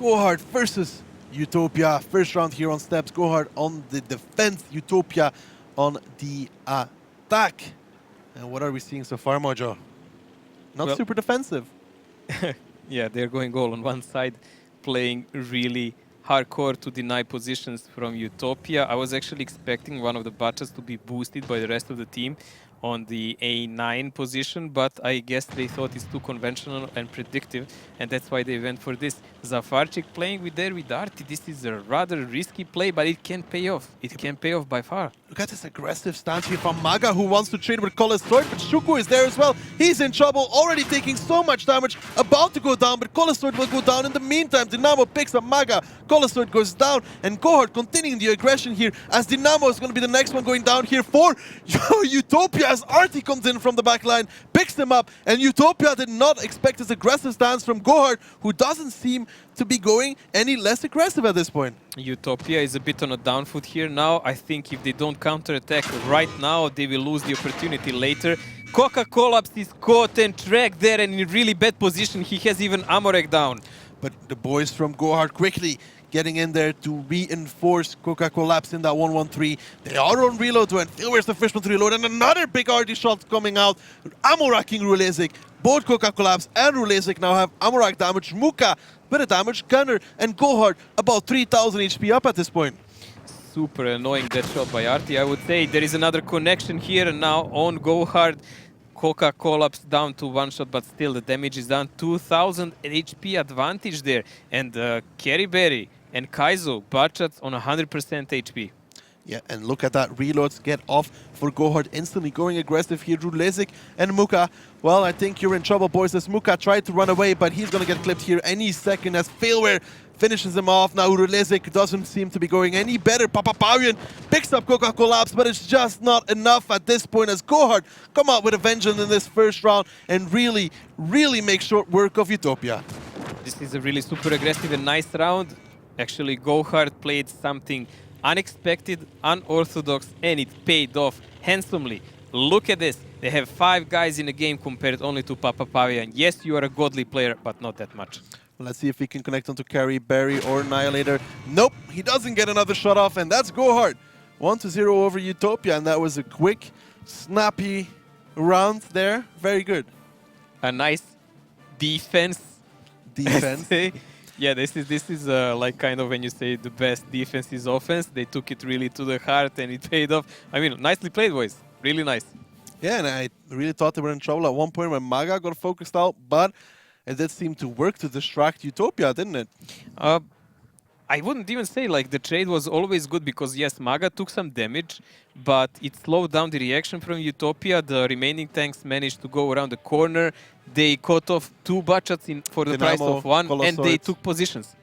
GoHard versus Utopia. First round here on steps. GoHard on the defense, Utopia on the attack. And what are we seeing so far, Mojo? Not Well, super defensive. yeah, they're going all on one side, playing really hardcore to deny positions from Utopia. I was actually expecting one of the buttons to be boosted by the rest of the team on the A9 position, but I guess they thought it's too conventional and predictive, and that's why they went for this. Zafarchik playing with there with Arti. This is a rather risky play, but it can pay off. It can pay off by far. Look at this aggressive stance here from Maga, who wants to trade with Kolesort, but Shuku is there as well. He's in trouble, already taking so much damage, about to go down, but Kolesort will go down. In the meantime, Dynamo picks up Maga, Kolesort goes down, and GoHard continuing the aggression here, as Dynamo is going to be the next one going down here for Utopia, as Arti comes in from the back line, picks them up, and Utopia did not expect this aggressive stance from GoHard, who doesn't seem to be going any less aggressive at this point. Utopia is a bit on a down foot here now. I think if they don't counter-attack right now, they will lose the opportunity later. Coca-Cola is caught and tracked there and in really bad position. He has even Amorek down. But the boys from GoHard quickly getting in there to reinforce Coca-Cola in that 1-1-3. They are on reload when Philware's the first one to reload, and another big RD shot coming out. Ammo racking Rulezik. Both Coca-Cola and Rulezik now have ammo rack damage. Muka with a damage gunner, and GoHard about 3000 HP up at this point. Super annoying that shot by Arti, I would say. There is another connection here and now on GoHard. Coca-Cola down to one shot, but still the damage is done. 2000 HP advantage there. And Kerryberry and Kaizo, Bachat on 100% HP. Yeah, and look at that. Reloads get off for GoHard, instantly going aggressive here. Rulezik and Muka. Well, I think you're in trouble, boys, as Muka tried to run away, but he's going to get clipped here any second as Failware finishes him off. Now Rulezik doesn't seem to be going any better. Papaparian picks up Coca-Cola, but it's just not enough at this point as GoHard come out with a vengeance in this first round and really, really make short work of Utopia. This is a really super aggressive and nice round. Actually, GoHard played something unexpected, unorthodox, and it paid off handsomely. Look at this. They have 5 guys in the game compared only to Papapavian. Yes, you are a godly player, but not that much. Let's see if he can connect onto Carry, Barry, or Annihilator. Nope, he doesn't get another shot off, and that's GoHard. 1-0 over Utopia, and that was a quick, snappy round there. Very good. A nice defense. Defense. Yeah, this is like kind of when you say the best defense is offense. They took it really to the heart and it paid off. I mean, nicely played, boys. Really nice. Yeah, and I really thought they were in trouble at one point when Maga got focused out, but it did seem to work to distract Utopia, didn't it? I wouldn't even say like the trade was always good because yes, Maga took some damage, but it slowed down the reaction from Utopia. The remaining tanks managed to go around the corner. They caught off 2 Bachats for the price of 1, and they took positions,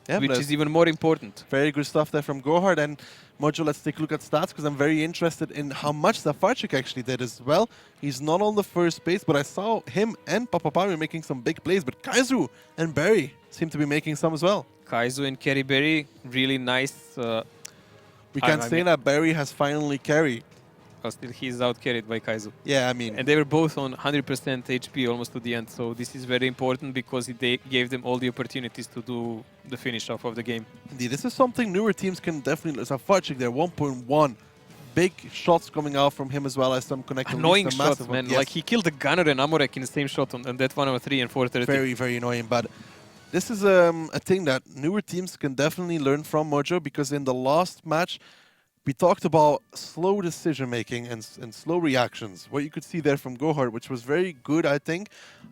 yeah, which is even more important. Very good stuff there from GoHard. And Mojo, let's take a look at stats because I'm very interested in how much Zafarchik actually did as well. He's not on the first base, but I saw him and Papapari making some big plays, but Kaizu and Barry seem to be making some as well. Kaizu and Kerryberry, really nice. We can say that Barry has finally carried. Still, he's out-carried by Kaizu. Yeah, I mean... And they were both on 100% HP almost to the end, so this is very important because it gave them all the opportunities to do the finish off of the game. Indeed, this is something newer teams can definitely... Zafarchik there, 1.1. Big shots coming out from him as well as some connecting. Annoying shots, man. Yes. Like, he killed the gunner and Amorek in the same shot on that 103 and 430. Very, very annoying, but... This is a thing that newer teams can definitely learn from, Mojo, because in the last match, we talked about slow decision-making and slow reactions. What you could see there from GoHard, which was very good, I think,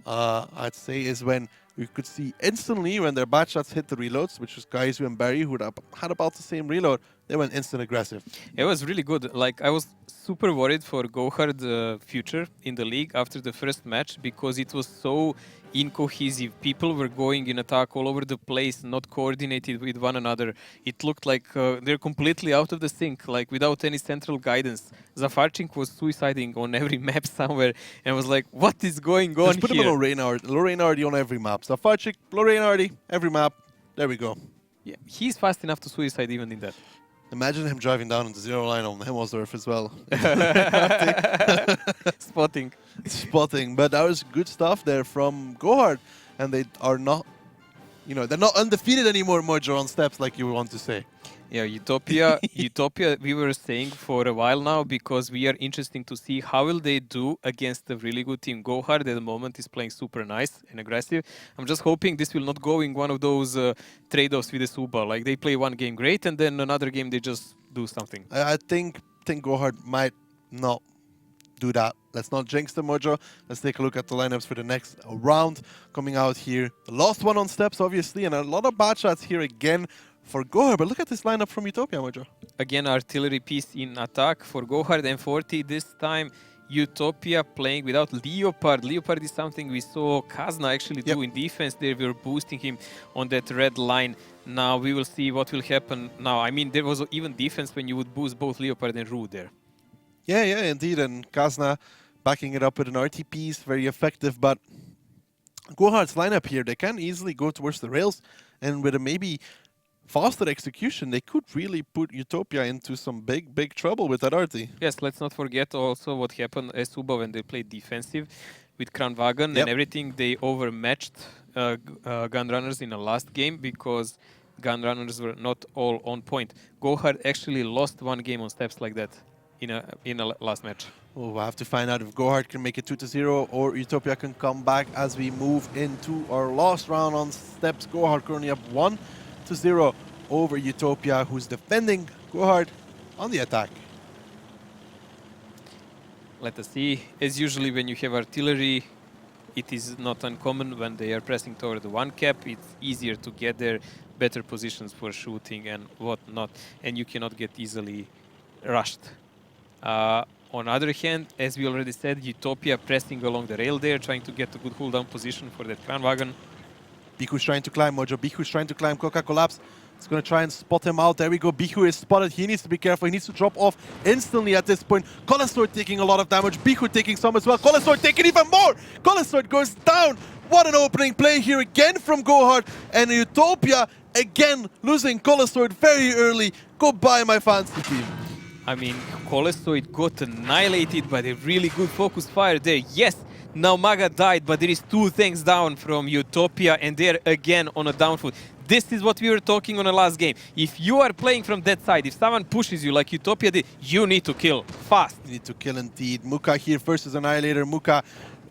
I'd say, is when you could see instantly when their bad shots hit the reloads, which was Kaizu and Barry, who had about the same reload, they went instant aggressive. It was really good. Like, I was super worried for GoHard future in the league after the first match because it was so incohesive. People were going in attack all over the place, not coordinated with one another. It looked like they're completely out of the sync, like without any central guidance. Zafarchik was suiciding on every map somewhere and was like, what is going on here? Let's put him on Lorraine on every map. Zafarchik, Lorraine every map. There we go. Yeah, he's fast enough to suicide even in that. Imagine him driving down into zero line on Hemelsdorf as well. Spotting. Spotting. But that was good stuff there from GoHard. And they are not you know, they're not undefeated anymore, Mojo, on steps, like you want to say. Yeah, Utopia, Utopia, we were saying for a while now because we are interesting to see how will they do against a really good team. GoHard at the moment is playing super nice and aggressive. I'm just hoping this will not go in one of those trade-offs with the Suba. Like they play one game great and then another game they just do something. I think GoHard might not do that. Let's not jinx the Mojo. Let's take a look at the lineups for the next round coming out here. The last one on steps, obviously, and a lot of bad shots here again for GoHard. But look at this lineup from Utopia, Mojo. Again, artillery piece in attack for GoHard and 40. This time, Utopia playing without Leopard. Leopard is something we saw Kazna actually do in defense. They were boosting him on that red line. Now we will see what will happen now. I mean, there was even defense when you would boost both Leopard and Ru there. Yeah, indeed. And Kazna backing it up with an RT piece, very effective. But GoHard's lineup here, they can easily go towards the rails. And with a maybe faster execution, they could really put Utopia into some big trouble with that RT. Yes, let's not forget also what happened as Suba when they played defensive with Kranwagen and everything. They overmatched Gunrunners in the last game because Gunrunners were not all on point. GoHard actually lost one game on steps like that in a last match. Oh, we'll have to find out if GoHard can make it 2-0 or Utopia can come back as we move into our last round on steps. GoHard currently up 1-0 over Utopia, who's defending. GoHard on the attack. Let us see. As usually when you have artillery, it is not uncommon when they are pressing toward the one cap. It's easier to get there, better positions for shooting and whatnot, and you cannot get easily rushed. On the other hand, as we already said, Utopia pressing along the rail there, trying to get a good hold-down position for that Kranwagen. Biku's trying to climb, Mojo. Biku's trying to climb. Coca collapse. It's going to try and spot him out. There we go. Biku is spotted. He needs to be careful. He needs to drop off instantly at this point. Colesword taking a lot of damage. Biku taking some as well. Colesword taking even more. Colesword goes down. What an opening play here again from GoHard. And Utopia again losing Colesword very early. Goodbye, my fantasy team. I mean, Colesword got annihilated by the really good focus fire there. Yes, now Maga died, but there is 2 tanks down from Utopia, and they're again on a down foot. This is what we were talking on the last game. If you are playing from that side, if someone pushes you like Utopia did, you need to kill fast. You need to kill indeed. Muka here first as Annihilator. Muka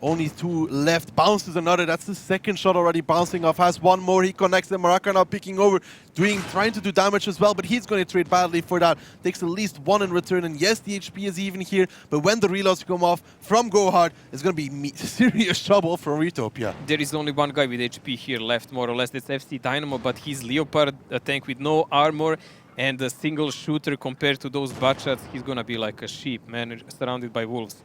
only 2 left. Bounces another. That's the second shot already bouncing off. Has one more. He connects them. Maraka now picking over. Trying to do damage as well, but he's going to trade badly for that. Takes at least 1 in return. And yes, the HP is even here. But when the reloads come off from GoHard, it's going to be serious trouble for Utopia. There is only one guy with HP here left, more or less. That's FC Dynamo, but he's Leopard, a tank with no armor. And a single shooter compared to those butt-shots, he's going to be like a sheep, man, surrounded by wolves.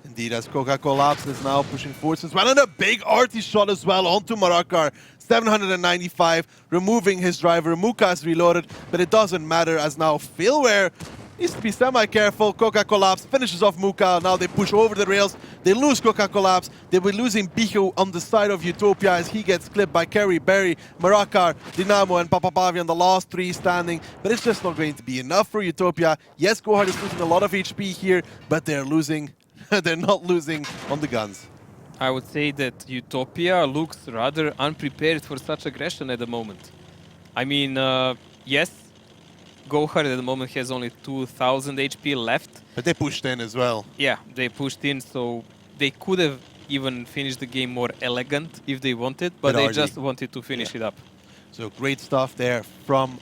Indeed, as Coca collapse is now pushing forwards as well. And a big arty shot as well onto Marakar. 795, removing his driver. Muka is reloaded, but it doesn't matter as now Failware needs to be semi-careful. Coca collapse finishes off Muka. Now they push over the rails. They lose Coca collapse. They were losing Bicho on the side of Utopia as he gets clipped by Kerry, Barry, Marakar, Dynamo, and Papapavian, the last 3 standing. But it's just not going to be enough for Utopia. Yes, GoHard is losing a lot of HP here, but they're losing. They're not losing on the guns. I would say that Utopia looks rather unprepared for such aggression at the moment. I mean, yes, GoHard at the moment has only 2000 HP left. But they pushed in as well. Yeah, they pushed in, so they could have even finished the game more elegant if they wanted, but they just wanted to finish it up. So great stuff there from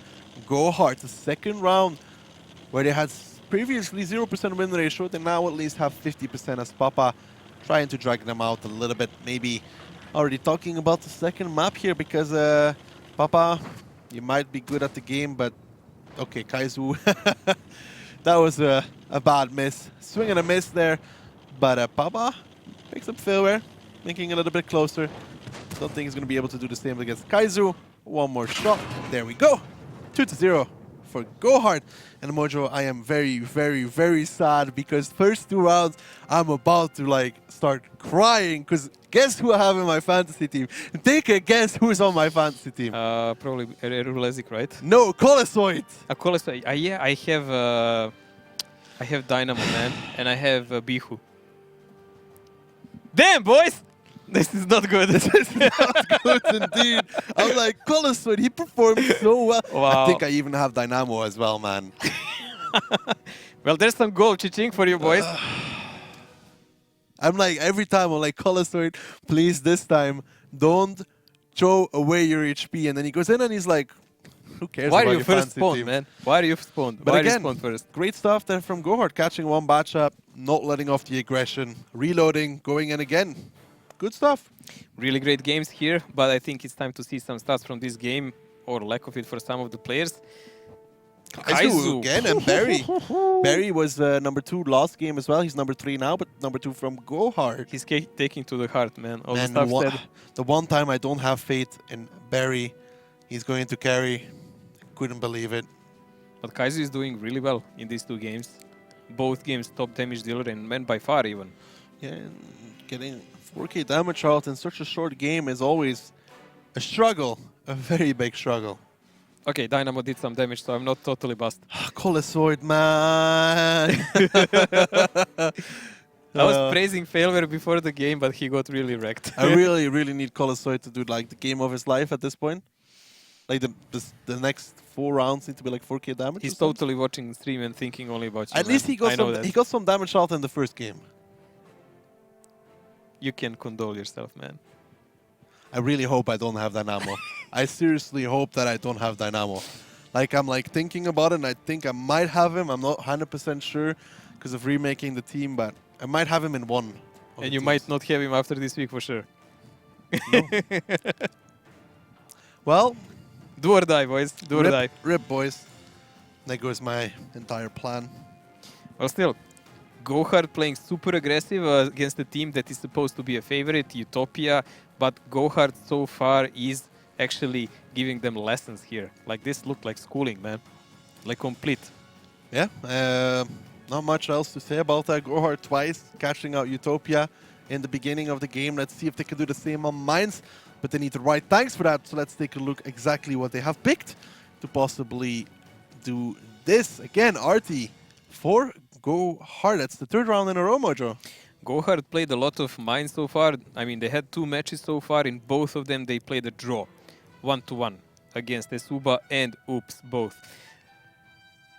GoHard. The second round where they had previously 0% win ratio, they now at least have 50% as Papa trying to drag them out a little bit. Maybe already talking about the second map here because Papa, you might be good at the game, but okay, Kaizu, that was a bad miss. Swing and a miss there, but Papa picks up Failware, making it a little bit closer. Don't think he's going to be able to do the same against Kaizu. One more shot. There we go. 2-0. For GoHard. And Mojo, I am very sad because first 2 rounds I'm about to like start crying because guess who I have in my fantasy team? Take a guess who's on my fantasy team. Probably Rulezik, right? No, Colesword. Colesword. Yeah, I have Dynamo, man, and I have Bihu. Damn, boys! This is not good. This is not good indeed. I'm like, Colosoid, he performed so well. Wow. I think I even have Dynamo as well, man. Well, there's some goal chiching for you boys. I'm like, every time I'm like, Colosoid, please this time don't throw away your HP. And then he goes in and he's like, who cares Why about are you your first fancy spawned, team? man? Why are you spawned? But Why again, are you spawned first? great stuff there from GoHard, catching one batch up, not letting off the aggression, reloading, going in again. Good stuff. Really great games here, but I think it's time to see some stats from this game, or lack of it for some of the players. Kaizu again, and Barry. Barry was number 2 last game as well. He's number 3 now, but number 2 from GoHard. He's taking to the heart, man. All the Man, stuff said. the one time I don't have faith in Barry, he's going to carry. Couldn't believe it. But Kaizu is doing really well in these 2 games. Both games top damage dealer and man by far even. Yeah, and getting 4K damage out in such a short game is always a struggle, a very big struggle. Okay, Dynamo did some damage, so I'm not totally bust. Colosoid, man! I was praising Failware before the game, but he got really wrecked. I really, really need Colosoid to do like the game of his life at this point. Like the next 4 rounds need to be like 4K damage. He's totally watching the stream and thinking only about you. At least he got some damage out in the first game. You can condole yourself, man. I really hope I don't have Dynamo. I seriously hope that I don't have Dynamo. Like, I'm like thinking about it, and I think I might have him. I'm not 100% sure because of remaking the team, but I might have him in one. And you might not have him after this week for sure. No. Well, do or die, boys. Do or die. Rip, boys. There goes my entire plan. Well, still, GoHard playing super aggressive against a team that is supposed to be a favorite, Utopia, but GoHard so far is actually giving them lessons here. Like, this looked like schooling, man. Like, complete. Yeah, not much else to say about that. GoHard twice catching out Utopia in the beginning of the game. Let's see if they can do the same on Mines, but they need the right tanks for that. So let's take a look exactly what they have picked to possibly do this. Again, RT for GoHard. That's the 3rd round in a row, Mojo. GoHard played a lot of Mines so far. I mean, they had 2 matches so far. In both of them, they played a draw. 1-1 against Esuba and Oops, both.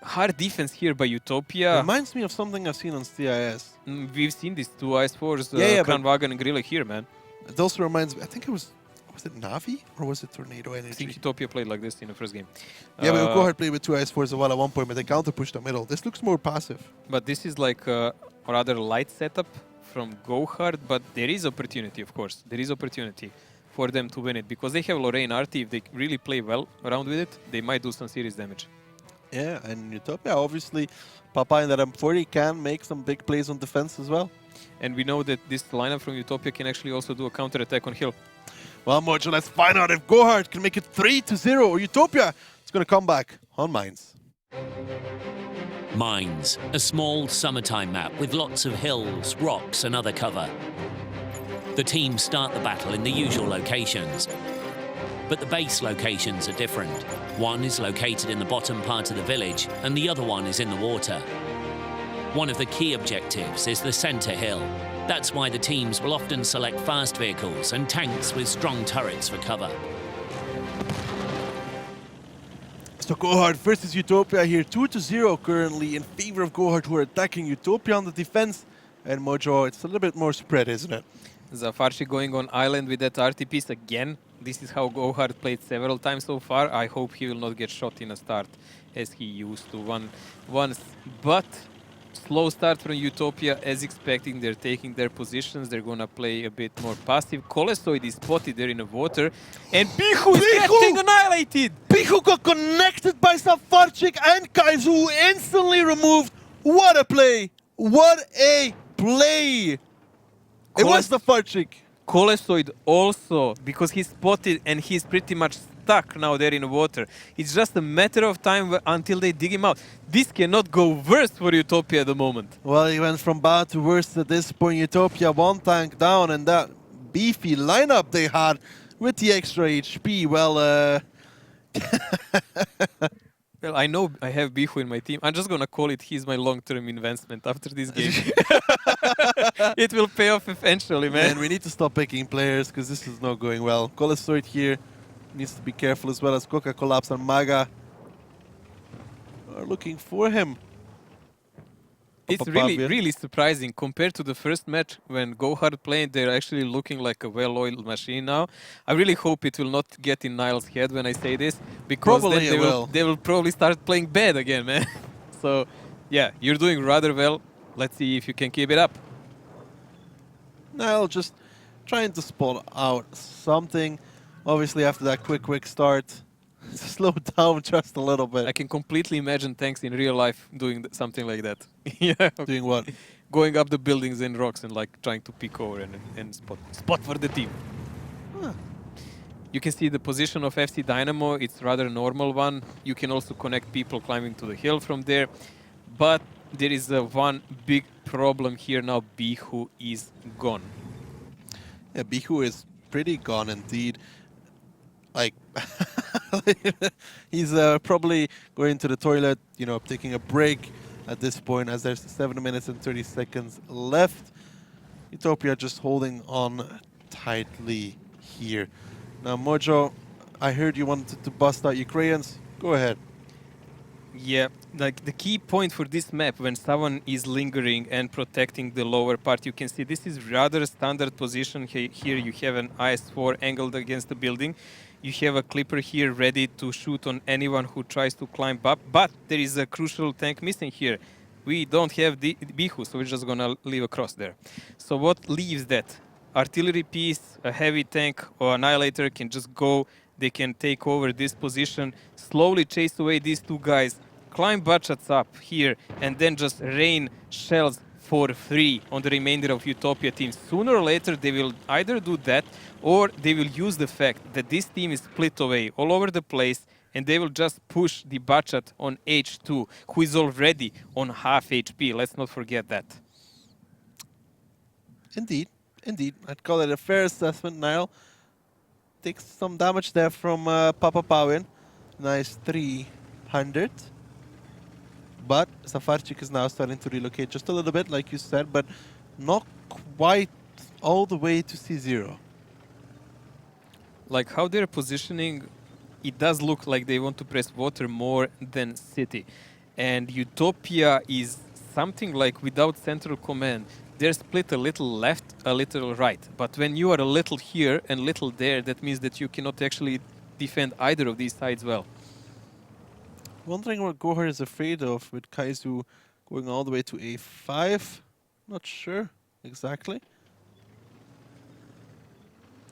Hard defense here by Utopia. Reminds me of something I've seen on CIS. We've seen these 2 Ice Force, Kranwagen and Grilla here, man. It also reminds me, I think it was it Navi or was it Tornado Energy? I think Utopia played like this in the first game. Yeah, but GoHard played with 2 Ice Force as well at one point, but they counter pushed the middle. This looks more passive. But this is like a rather light setup from GoHard, but there is opportunity, of course. There is opportunity for them to win it because they have Lorraine RT. If they really play well around with it, they might do some serious damage. Yeah, and Utopia, obviously, Papa in that M40 can make some big plays on defense as well. And we know that this lineup from Utopia can actually also do a counter-attack on hill. Well, Mojo, let's find out if GoHard can make it 3-0 or Utopia is going to come back on Mines. Mines, a small summertime map with lots of hills, rocks and other cover. The teams start the battle in the usual locations, but the base locations are different. One is located in the bottom part of the village and the other one is in the water. One of the key objectives is the center hill. That's why the teams will often select fast vehicles and tanks with strong turrets for cover. So GoHard versus Utopia here, 2-0 currently in favor of GoHard, who are attacking Utopia on the defense. And Mojo, it's a little bit more spread, isn't it? Zafarchi going on island with that RT piece again. This is how GoHard played several times so far. I hope he will not get shot in a start as he used to once. But slow start from Utopia as expecting. They're taking their positions. They're gonna play a bit more passive. Colosoid is spotted there in the water. And Bihu is getting annihilated! Bihu got connected by Zafarchik and Kaizu instantly removed. What a play! What a play! It was Zafarchik. Colosoid also, because he's spotted and he's pretty much stuck now there in the water. It's just a matter of time until they dig him out. This cannot go worse for Utopia at the moment. Well, he went from bad to worse at this point. Utopia 1 tank down, and that beefy lineup they had with the extra HP. Well, well, I know I have Bihu in my team. I'm just gonna call it he's my long-term investment after this game. It will pay off eventually, man. Man, we need to stop picking players because this is not going well. Colostoid here needs to be careful as well as Coca Collapse and Maga are looking for him. It's really surprising compared to the first match when GoHard played. They're actually looking like a well-oiled machine now. I really hope it will not get in Niall's head when I say this, because Probably then they will probably start playing bad again, man. So, yeah, you're doing rather well. Let's see if you can keep it up. Niall just trying to spot out something. Obviously, after that quick start, slow down just a little bit. I can completely imagine tanks in real life doing something like that. Yeah. Doing what? Going up the buildings and rocks and like trying to peek over and spot for the team. Huh. You can see the position of FC Dynamo. It's rather a normal one. You can also connect people climbing to the hill from there. But there is one big problem here now. Bihu is gone. Yeah, Bihu is pretty gone indeed. Like, he's probably going to the toilet, you know, taking a break at this point as there's 7 minutes and 30 seconds left. Utopia just holding on tightly here. Now, Mojo, I heard you wanted to bust out Ukrainians. Go ahead. Yeah, like the key point for this map, when someone is lingering and protecting the lower part, you can see this is rather standard position. Here you have an IS-4 angled against the building. You have a Clipper here ready to shoot on anyone who tries to climb up, but there is a crucial tank missing here. We don't have the Bihu, so we're just gonna leave a cross there. So what leaves that? Artillery piece, a heavy tank or annihilator can just go. They can take over this position, slowly chase away these two guys, climb Butchats up here, and then just rain shells for free on the remainder of Utopia teams. Sooner or later, they will either do that, or they will use the fact that this team is split away all over the place, and they will just push the Butchat on H2, who is already on half HP. Let's not forget that. Indeed, indeed. I'd call it a fair assessment, Niall. Takes some damage there from Papa Pawin. Nice 300. But Safarchik is now starting to relocate just a little bit, like you said, but not quite all the way to C0. Like how they're positioning, it does look like they want to press water more than city. And Utopia is something like without central command. They're split a little left, a little right. But when you are a little here and little there, that means that you cannot actually defend either of these sides well. Wondering what GoHard is afraid of with Kaizu going all the way to A5. Not sure exactly.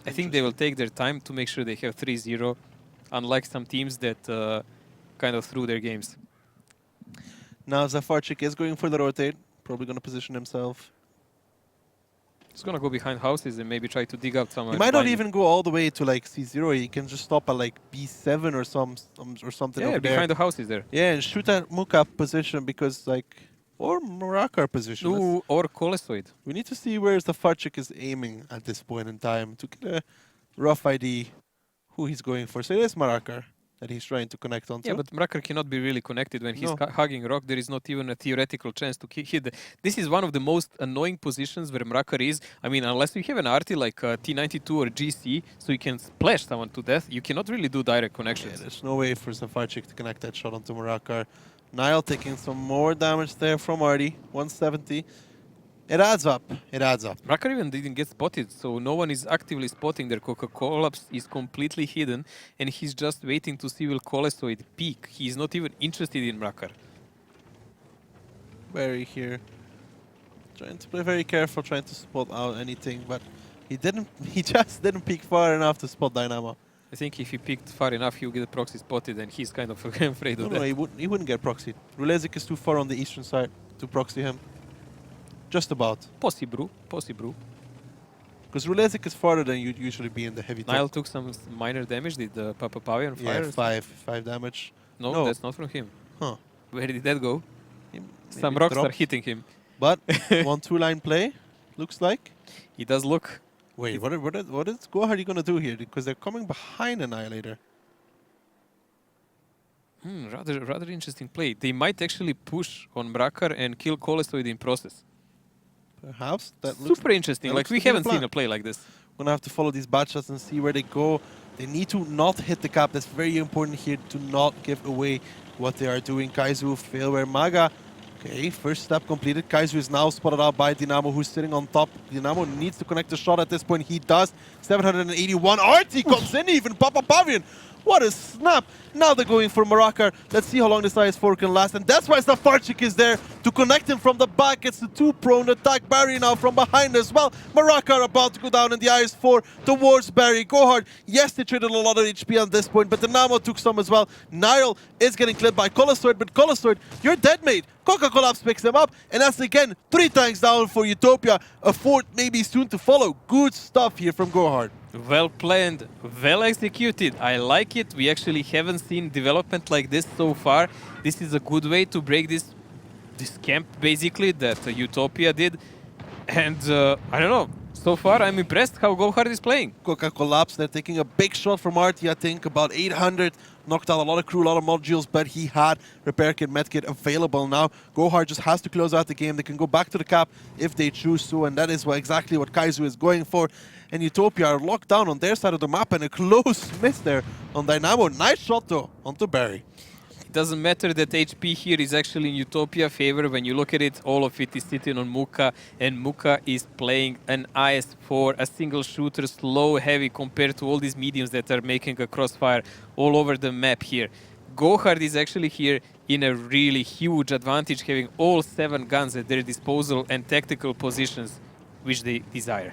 I think they will take their time to make sure they have 3-0, unlike some teams that kind of threw their games. Now Zafarchik is going for the rotate. Probably going to position himself. He's going to go behind houses and maybe try to dig out someone. He might not even go all the way to like C0. He can just stop at like B7 or something over there. Behind the houses there. Yeah, and shoot at Mukap position because like, or Murakar position. Ooh, or Colesoid. We need to see where Zafarchik is aiming at this point in time to get a rough idea who he's going for. So it is Murakar that he's trying to connect onto. Yeah, but Mrakar cannot be really connected when he's hugging rock. There is not even a theoretical chance to hit. This is one of the most annoying positions where Mrakar is. I mean, unless you have an arty like T92 or GC, so you can splash someone to death, you cannot really do direct connections. Yeah, there's no way for Zafarchik to connect that shot onto Murakar. Niall taking some more damage there from Artie, 170. It adds up. It adds up. Mrakar even didn't get spotted, so no one is actively spotting their Coca-Cola is completely hidden, and he's just waiting to see will Colesoid peak. He's not even interested in Mrakar. Barry here, trying to play very careful, trying to spot out anything, but he didn't. He just didn't peek far enough to spot Dynamo. I think if he peeked far enough, he'll get a proxy spotted, and he's kind of afraid of that. No, he wouldn't get proxied. Rulezik is too far on the eastern side to proxy him. Just about. Possible. Because Rulezik is farther than you'd usually be in the heavy Niall top. took some minor damage. Did Papa Pavi on fire? Yeah, five damage. No, that's not from him. Huh. Where did that go? Some Maybe rocks are dropped. hitting him. But 1-2 line play, looks like. He does look. Wait, what is GoHard going to do here? Because they're coming behind Annihilator. Rather interesting play. They might actually push on Mrakar and kill Colesoid in process. Perhaps that looks Super interesting. that Like, looks we to be the haven't seen plan. a play like this. Gonna have to follow these batch shots and see where they go. They need to not hit the cap. That's very important here to not give away what they are doing. Kaizu, Failware, Maga. Okay, first step completed. Kaizu is now spotted out by Dynamo, who's sitting on top. Dynamo needs to connect the shot at this point. He does. 781. Artie comes in even. Papa Pavian. What a snap. Now they're going for Marakar. Let's see how long this IS-4 can last. And that's why Safarchik is there to connect him from the back. It's the two-prone attack. Barry now from behind as well. Marakar about to go down in the IS-4 towards Barry. GoHard. Yes, they traded a lot of HP on this point, but Dynamo took some as well. Niall is getting clipped by Colostoid, but Colostoid, you're dead, mate. Coca Collapse picks him up, and that's again 3 tanks down for Utopia. A 4th maybe soon to follow. Good stuff here from GoHard. Well planned, well executed. I like it. We actually haven't seen development like this so far. This is a good way to break this camp, basically, that Utopia did. And I don't know. So far, I'm impressed how GoHard is playing. Coca Collapse, they're taking a big shot from Artie, I think, about 800. Knocked out a lot of crew, a lot of modules, but he had repair kit, med kit available now. GoHard just has to close out the game. They can go back to the cap if they choose to, and that is exactly what Kaizu is going for. And Utopia are locked down on their side of the map, and a close miss there on Dynamo. Nice shot, though, onto Barry. It doesn't matter that HP here is actually in Utopia favor. When you look at it, all of it is sitting on Muka, and Muka is playing an IS-4, a single shooter, slow, heavy, compared to all these mediums that are making a crossfire all over the map here. GoHard is actually here in a really huge advantage, having all 7 guns at their disposal and tactical positions which they desire.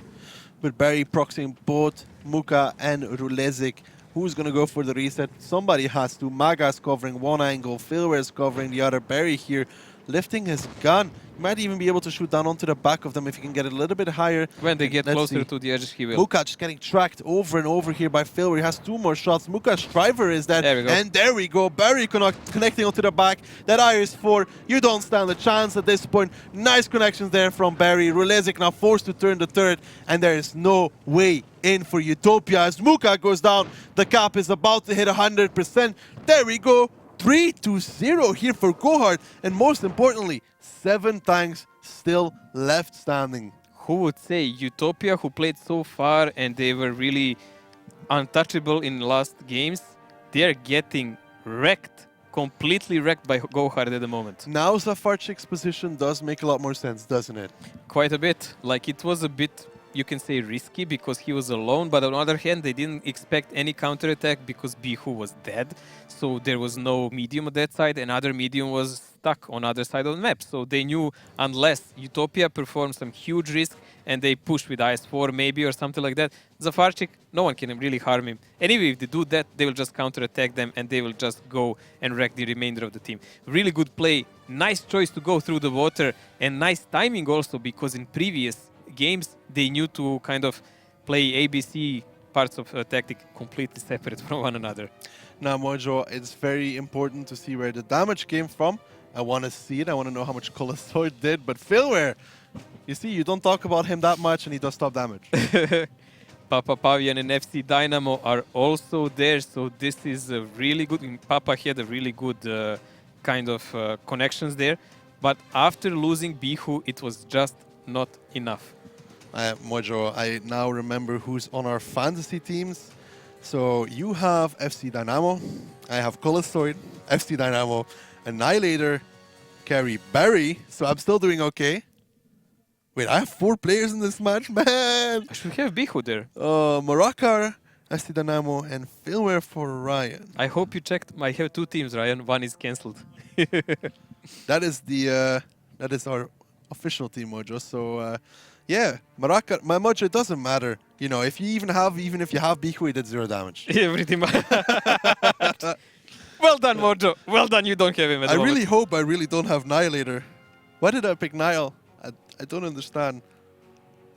With Barry proxying both Muka and Rulezik. Who's going to go for the reset? Somebody has to. Maga's covering one angle. Failware's covering the other. Barry here lifting his gun. He might even be able to shoot down onto the back of them if he can get it a little bit higher. When they get Let's closer see. to the edge, he will. Muka just getting tracked over and over here by Failware. He has 2 more shots. Muka's driver is dead. There we go. And there we go. Barry connecting onto the back. That IS-4, you don't stand a chance at this point. Nice connections there from Barry. Rulezik now forced to turn the turret, and there is no way in for Utopia. As Muka goes down, the cap is about to hit 100%. There we go. 3-0 here for GoHard. And most importantly, 7 tanks still left standing. Who would say Utopia, who played so far and they were really untouchable in last games, they're getting wrecked, completely wrecked by GoHard at the moment. Now Safarchik's position does make a lot more sense, doesn't it? Quite a bit. Like, it was a bit, you can say, risky because he was alone, but on the other hand, they didn't expect any counterattack because Bihu was dead. So there was no medium on that side, and other medium was stuck on other side of the map. So they knew unless Utopia performed some huge risk and they push with IS-4 maybe or something like that, Zafarchik, no one can really harm him. Anyway, if they do that, they will just counterattack them and they will just go and wreck the remainder of the team. Really good play. Nice choice to go through the water, and nice timing also, because in previous games they knew to kind of play ABC parts of a tactic completely separate from one another. Now, Mojo, it's very important to see where the damage came from. I want to see it. I want to know how much Colostoid did. But Failware, you see, you don't talk about him that much and he does stop damage. Papa Pavian and FC Dynamo are also there, so this is a really good. Papa had a really good kind of connections there, but after losing Bihu, it was just not enough. Mojo, I now remember who's on our fantasy teams. So you have FC Dynamo, I have Colostoid, FC Dynamo, Annihilator, carry Barry, so I'm still doing okay. Wait, I have 4 players in this match, man! I should have Bihu there. Marakar, FC Dynamo, and Failware for Ryan. I hope you checked. I have 2 teams, Ryan. One is cancelled. That is our official team, Mojo. So yeah, Marakar, my Mojo, it doesn't matter. You know, if you even if you have Bihu, he did 0 damage. Everything. Well done, Mojo. Well done. You don't have him at the moment. really hope I really don't have Annihilator. Why did I pick Nile? I don't understand.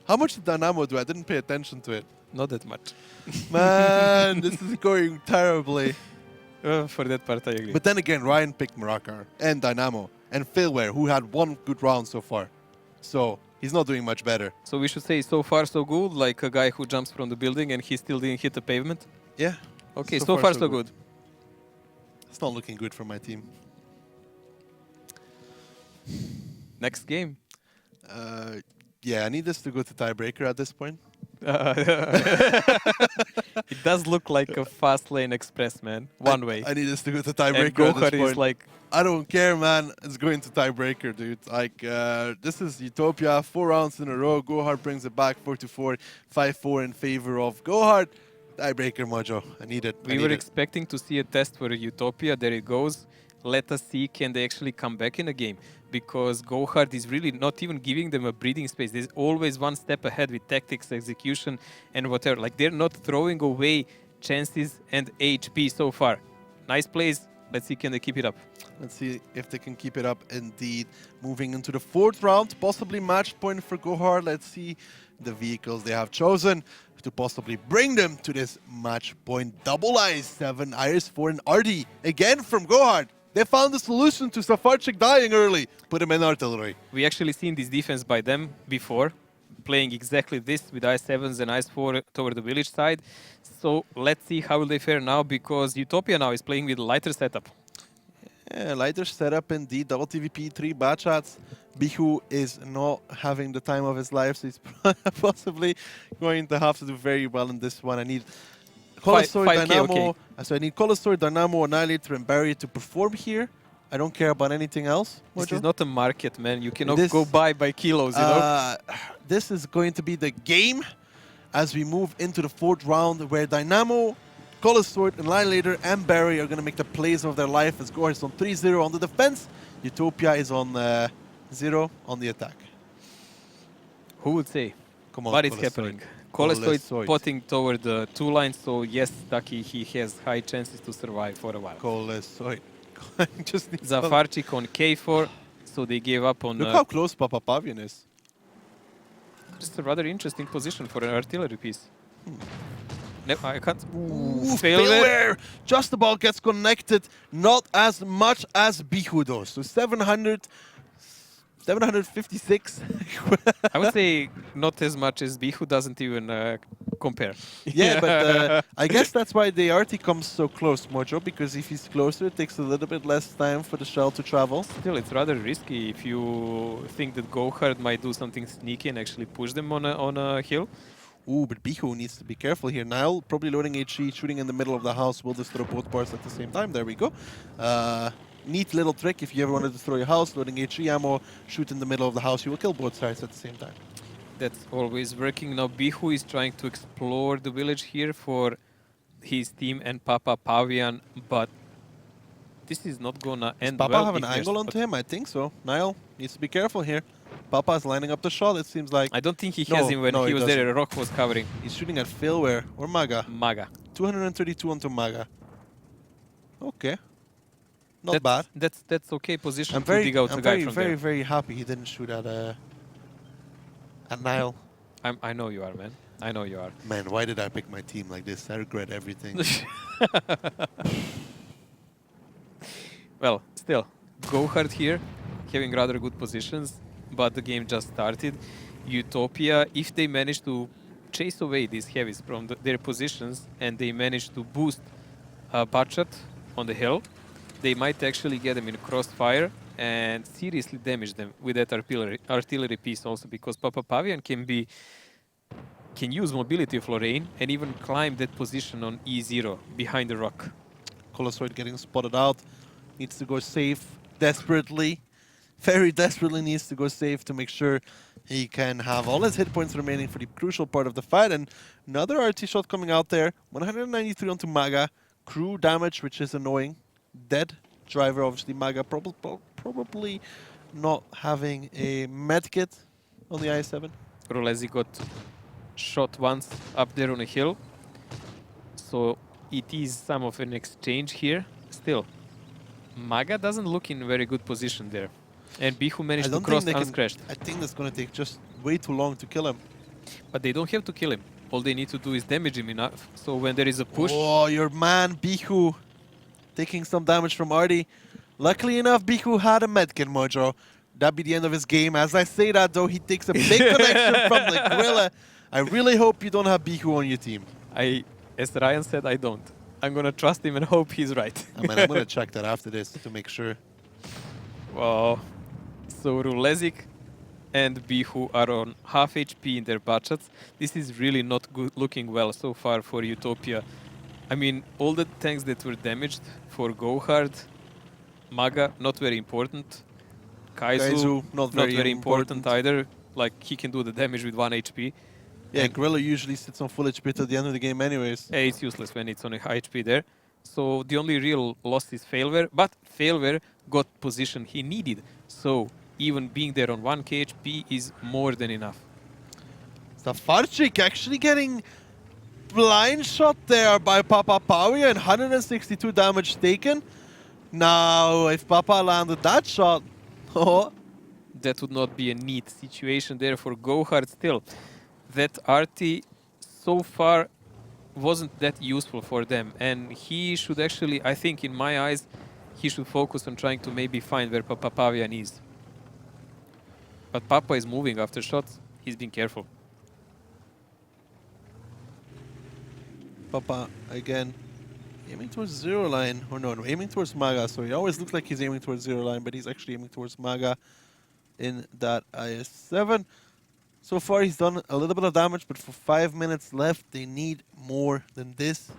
How much did Dynamo do? I didn't pay attention to it. Not that much. Man, this is going terribly. For that part, I agree. But then again, Ryan picked Marakar and Dynamo and Failware, who had 1 good round so far. So he's not doing much better. So we should say so far so good, like a guy who jumps from the building and he still didn't hit the pavement? Yeah. Okay, so far so good. It's not looking good for my team. Next game. Yeah, I need this to go to tiebreaker at this point. It does look like a fast lane express, man. One way. I need this to go to And tiebreaker at GoHard this point. is like, I don't care, man. It's going to tiebreaker, dude. Like, this is Utopia. 4 rounds in a row. GoHard brings it back 4-4, 5-4 in favor of GoHard. Tiebreaker, Mojo. I need it. we were expecting to see a test for Utopia. There it goes. Let us see, can they actually come back in the game? Because GoHard is really not even giving them a breathing space. There's always one step ahead with tactics, execution, and whatever. Like, they're not throwing away chances and HP so far. Nice plays. Let's see, can they keep it up? Let's see if they can keep it up indeed. Moving into the 4th round, possibly match point for GoHard. Let's see the vehicles they have chosen to possibly bring them to this match point. Double I7, IS4 and RD. Again from GoHard. They found a solution to Safarchik dying early. Put him in artillery. We actually seen this defense by them before, playing exactly this with I7s and IS4 toward the village side. So let's see how will they fare now, because Utopia now is playing with a lighter setup. Yeah, lighter setup indeed. Double TVP, 3 bad shots. Bihu is not having the time of his life, so he's possibly going to have to do very well in this one. I need Colossal, 5K, Dynamo. okay. So I need Colossal, Dynamo, Annihilator, and Barry to perform here. I don't care about anything else. This Mojo. is not a market, man. You cannot This- go by kilos, you know? This is going to be the game as we move into the 4th round, where Dynamo, Colossal, Annihilator, and Barry are going to make the plays of their life as GoHard is on 3-0 on the defense. Utopia is on 0 on the attack. Who would say? Come on, But it's Colossal. happening. Colostoid Colostoid. spotting toward the 2 lines, so yes, Ducky, he has high chances to survive for a while. Colossal. Just need Zafarchik on K4, so they gave up on... Look how close Papa Pavian is. just a rather interesting position for an artillery piece. No, I can't. Ooh, failure. failure! Just about gets connected, not as much as Bihu does. So 756. I would say not as much as Bihu, doesn't even compare. Yeah, but I guess that's why the RT comes so close, Mojo, because if he's closer, it takes a little bit less time for the shell to travel. Still, it's rather risky if you think that GoHard might do something sneaky and actually push them on a hill. Ooh, but Bihu needs to be careful here. Nile probably loading HE, shooting in the middle of the house, will destroy both parts at the same time. There we go. Neat little trick if you ever wanted to destroy your house, loading HE ammo, shoot in the middle of the house, you will kill both sides at the same time. That's always working. Now Bihu is trying to explore the village here for his team and Papa Pavian, but this is not gonna end Does Papa well. have an if they're angle onto him? I think so. Nile needs to be careful here. Papa is lining up the shot, it seems like. I don't think he No, has him when no, he he was there. doesn't. A rock was covering He's shooting at Failware or Maga. Maga. 232 onto Maga. Okay. Not bad. That's okay position I'm to very, dig out I'm the guy very, from very, there. very happy he didn't shoot at Nile. I know you are, man. I know you are. Man, why did I pick my team like this? I regret everything. Well, still, GoHard here, having rather good positions, but the game just started. Utopia, if they manage to chase away these heavies from their positions and they manage to boost Bachat on the hill, they might actually get them in crossfire and seriously damage them with that artillery piece also, because Papa Pavian can use mobility of Lorraine and even climb that position on E0 behind the rock. Colosoid getting spotted out. Needs to go safe desperately. Very desperately needs to go safe to make sure he can have all his hit points remaining for the crucial part of the fight. And another RT shot coming out there. 193 onto Maga. Crew damage, which is annoying. Dead driver, obviously. Maga probably not having a medkit on the I7. Rolezi got shot once up there on a hill. So it is some of an exchange here. Still, Maga doesn't look in a very good position there. And Bihu managed to cross unscratched. I think that's going to take just way too long to kill him. But they don't have to kill him. All they need to do is damage him enough. So when there is a push... Oh, your man, Bihu, taking some damage from Artie. Luckily enough, Bihu had a medkit, Mojo. That'd be the end of his game. As I say that, though, he takes a big connection from the gorilla. I really hope you don't have Bihu on your team. As Ryan said, I don't. I'm going to trust him and hope he's right. I mean, I'm going to check that after this to make sure. Wow. So Rulezik and Bihu are on half HP in their budgets. This is really not good looking well so far for Utopia. I mean, all the tanks that were damaged for GoHard, Maga, not very important. Kaizu, not not very very important either. Like, he can do the damage with 1 HP. Yeah, And Gorilla usually sits on full HP till the end of the game anyways. it's useless when it's on a high HP there. So the only real loss is Failware, but Failware got position he needed. So even being there on 1k HP is more than enough. Zafarchik actually getting blind shot there by Papa Pavia and 162 damage taken. Now, if Papa landed that shot, oh, That would not be a neat situation there for GoHard still. That RT so far wasn't that useful for them, and he should actually, I think in my eyes, he should focus on trying to maybe find where Papa Pavian is. But Papa is moving after shots. He's being careful. Papa again aiming towards zero line. Or no, aiming towards Maga. So it always looks like he's aiming towards zero line, but he's actually aiming towards Maga in that IS-7. So far he's done a little bit of damage, but for 5 minutes left, they need more than this.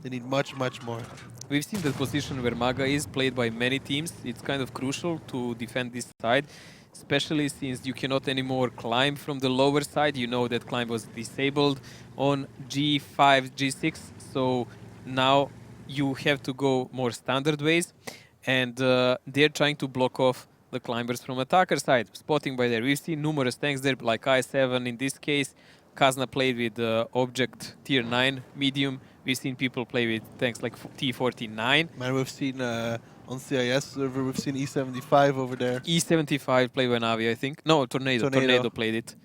They need much, much more. We've seen the position where Maga is played by many teams. It's kind of crucial to defend this side, especially since you cannot anymore climb from the lower side. You know that climb was disabled on G5, G6, so now you have to go more standard ways, and they're trying to block off the climbers from attacker side. Spotting by there. We've seen numerous tanks there, like I7 in this case. Kazna played with object tier 9 medium. We've seen people play with tanks like T49. Man, we've seen on CIS server, we've seen E75 over there. E75 played by Navi, I think. No, Tornado played it.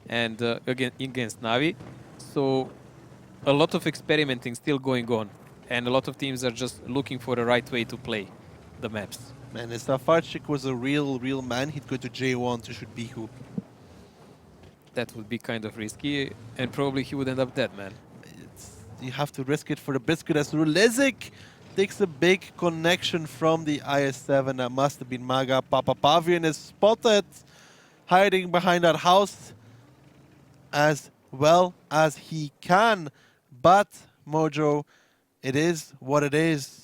And again against Navi. So a lot of experimenting still going on. And a lot of teams are just looking for the right way to play the maps. Man, if Zafarchik was a real man, he'd go to J1 to shoot Bihu. That would be kind of risky, and probably he would end up dead, man. You have to risk it for the biscuit as Rulezik takes a big connection from the IS-7. That must have been Maga. Papa Pavian is spotted hiding behind that house as well as he can. But, Mojo, it is what it is.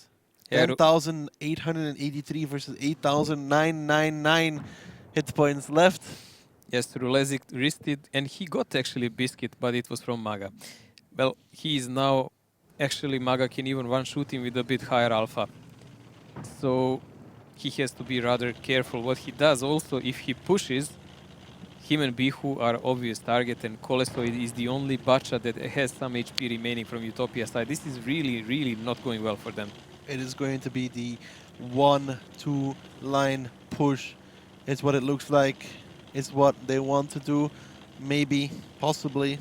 10,883 versus 8,999 hit points left. Yes, Rulezik risked it, and he got actually Biscuit, but it was from Maga. Well, he is now... Actually, Maga can even one-shoot him with a bit higher alpha. So he has to be rather careful what he does. Also, if he pushes, him and Bihu are obvious target, and Kolesoid is the only Bacha that has some HP remaining from Utopia side. This is really not going well for them. It is going to be the 1-2 line push. It's what it looks like. It's what they want to do. Maybe, possibly.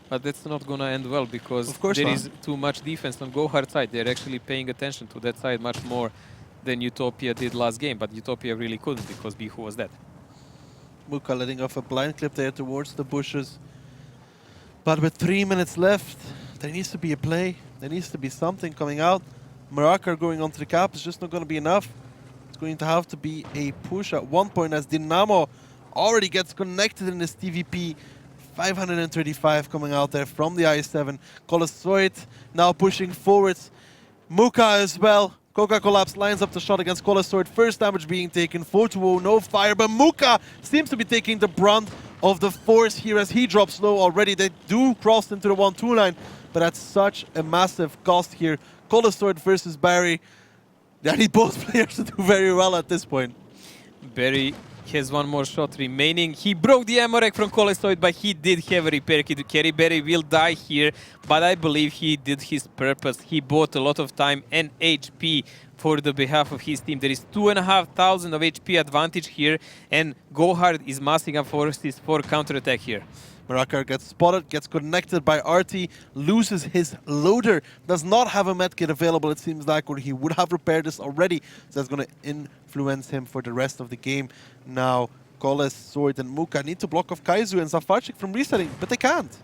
But that's not going to end well, because of course there not. is too much defense on GoHard side. They're actually paying attention to that side much more than Utopia did last game. But Utopia really couldn't, because Bihu was dead. Muka letting off a blind clip there towards the bushes. But with 3 minutes left, there needs to be a play. There needs to be something coming out. Marakar going onto the cap is just not going to be enough. It's going to have to be a push at one point as Dynamo already gets connected in this TVP. 535 coming out there from the IS-7. Colosoid now pushing forwards. Muka as well. Coca Collapse lines up the shot against Colosoid. First damage being taken. 4-2-0, no fire. But Muka seems to be taking the brunt of the force here as he drops low already. They do cross into the 1-2 line, but at such a massive cost here. Colosoid versus Barry. They need both players to do very well at this point. Barry has one more shot remaining. He broke the ammo rack from Colosoid, but he did have a repair kit to carry. Barry will die here, but I believe he did his purpose. He bought a lot of time and HP for the behalf of his team. There is 2,500 of HP advantage here, and GoHard is massing up forces for counterattack here. Marakar gets spotted, gets connected by RT, loses his loader, does not have a medkit available, it seems like, or he would have repaired this already. So that's going to influence him for the rest of the game. Now, Koles, Sword, and Muka need to block off Kaizu and Zafarchik from resetting, but they can't.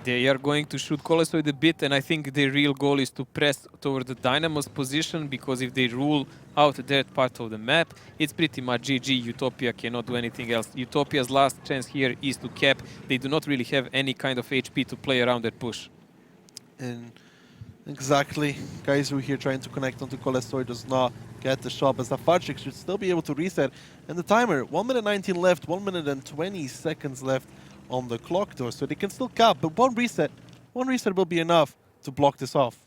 They are going to shoot Colosoid a bit, and I think their real goal is to press toward the Dynamo's position, because if they rule out that part of the map, it's pretty much GG. Utopia cannot do anything else. Utopia's last chance here is to cap. They do not really have any kind of HP to play around that push. And exactly, Kaizu here trying to connect onto Colosoid does not get the shot, but Zafarchik should still be able to reset. And the timer, 1 minute 19 left, 1 minute and 20 seconds left on the clock though, so they can still cap, but one reset will be enough to block this off.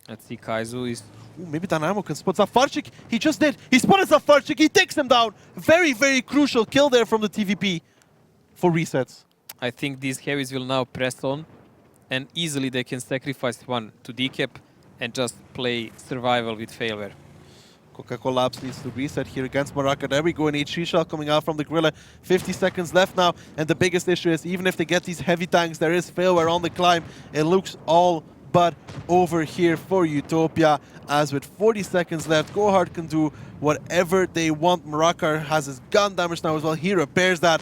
Let's see, Kaizu is... Ooh, maybe Dynamo can spot Zafarchik. He just did. He spotted Zafarchik. He takes him down. Very, very crucial kill there from the TVP for resets. I think these heavies will now press on, and easily they can sacrifice one to decap and just play survival with failware. Coca-Cola Labs needs to reset here against Maraka. There we go, an HG shot coming out from the Gorilla. 50 seconds left now, and the biggest issue is even if they get these heavy tanks, there is failware on the climb. It looks all but over here for Utopia, as with 40 seconds left, GoHard can do whatever they want. Maraka has his gun damage now as well. He repairs that.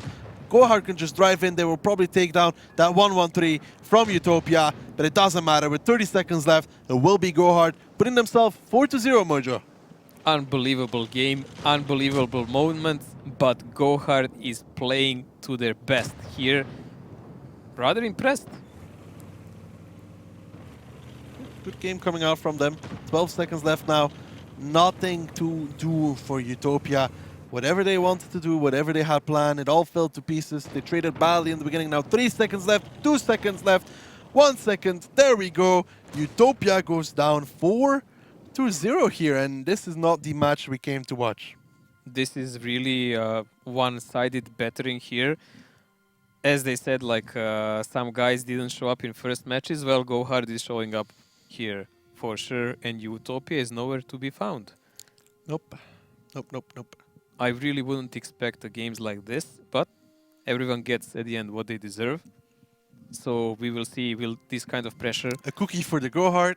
GoHard can just drive in. They will probably take down that 1-1-3 from Utopia, but it doesn't matter. With 30 seconds left, it will be GoHard putting themselves 4-0, Mojo. Unbelievable game, unbelievable moments, but GoHard is playing to their best here. Rather impressed. Good game coming out from them. 12 seconds left now. Nothing to do for Utopia. Whatever they wanted to do, whatever they had planned, it all fell to pieces. They traded badly in the beginning. Now 3 seconds left, 2 seconds left, 1 second. There we go. Utopia goes down 4-0 here, and this is not the match we came to watch. This is really one-sided battering here. As they said, like some guys didn't show up in first matches. Well, GoHard is showing up here for sure, and Utopia is nowhere to be found. Nope. Nope, nope, nope. I really wouldn't expect games like this, but everyone gets at the end what they deserve. So we will see, will this kind of pressure... A cookie for the GoHard.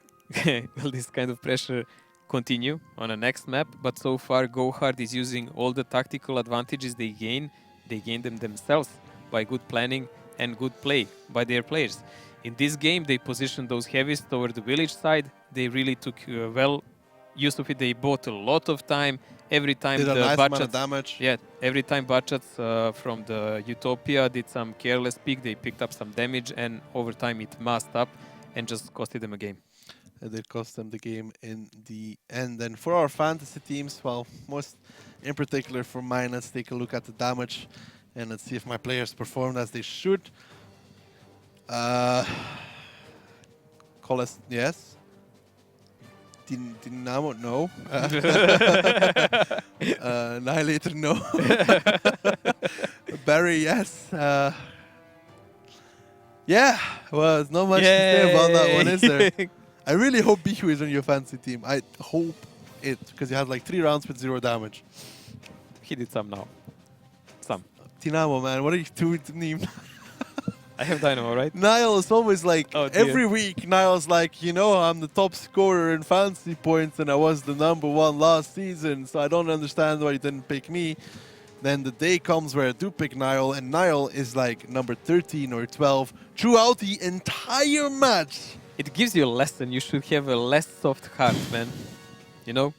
will this kind of pressure continue on the next map? But so far, GoHard is using all the tactical advantages they gain them themselves by good planning and good play by their players. In this game, they positioned those heavies toward the village side. They really took well use of it. They bought a lot of time. Every time did the a nice amount of Bachats, damage. yeah, every time Bachats from the Utopia did some careless pick, they picked up some damage, and over time it masked up and just costed them a game. It did cost them the game in the end. And for our fantasy teams, well, most in particular for mine, let's take a look at the damage and let's see if my players performed as they should. Colas, yes. Dynamo, no. Annihilator, no. Barry, yes. Yeah, well, there's not much to say about that one, is there? I really hope Bihu is on your fantasy team. I hope it, because he had like 3 rounds with 0 damage. He did some now. Some. Dynamo, man, what are you doing to Neem? I have Dynamo, right? Niall is always like, oh, every week, Niall's like, you know, I'm the top scorer in fantasy points and I was the #1 last season, so I don't understand why you didn't pick me. Then the day comes where I do pick Niall, and Niall is like number 13 or 12 throughout the entire match. It gives you a lesson. You should have a less soft heart, man. You know?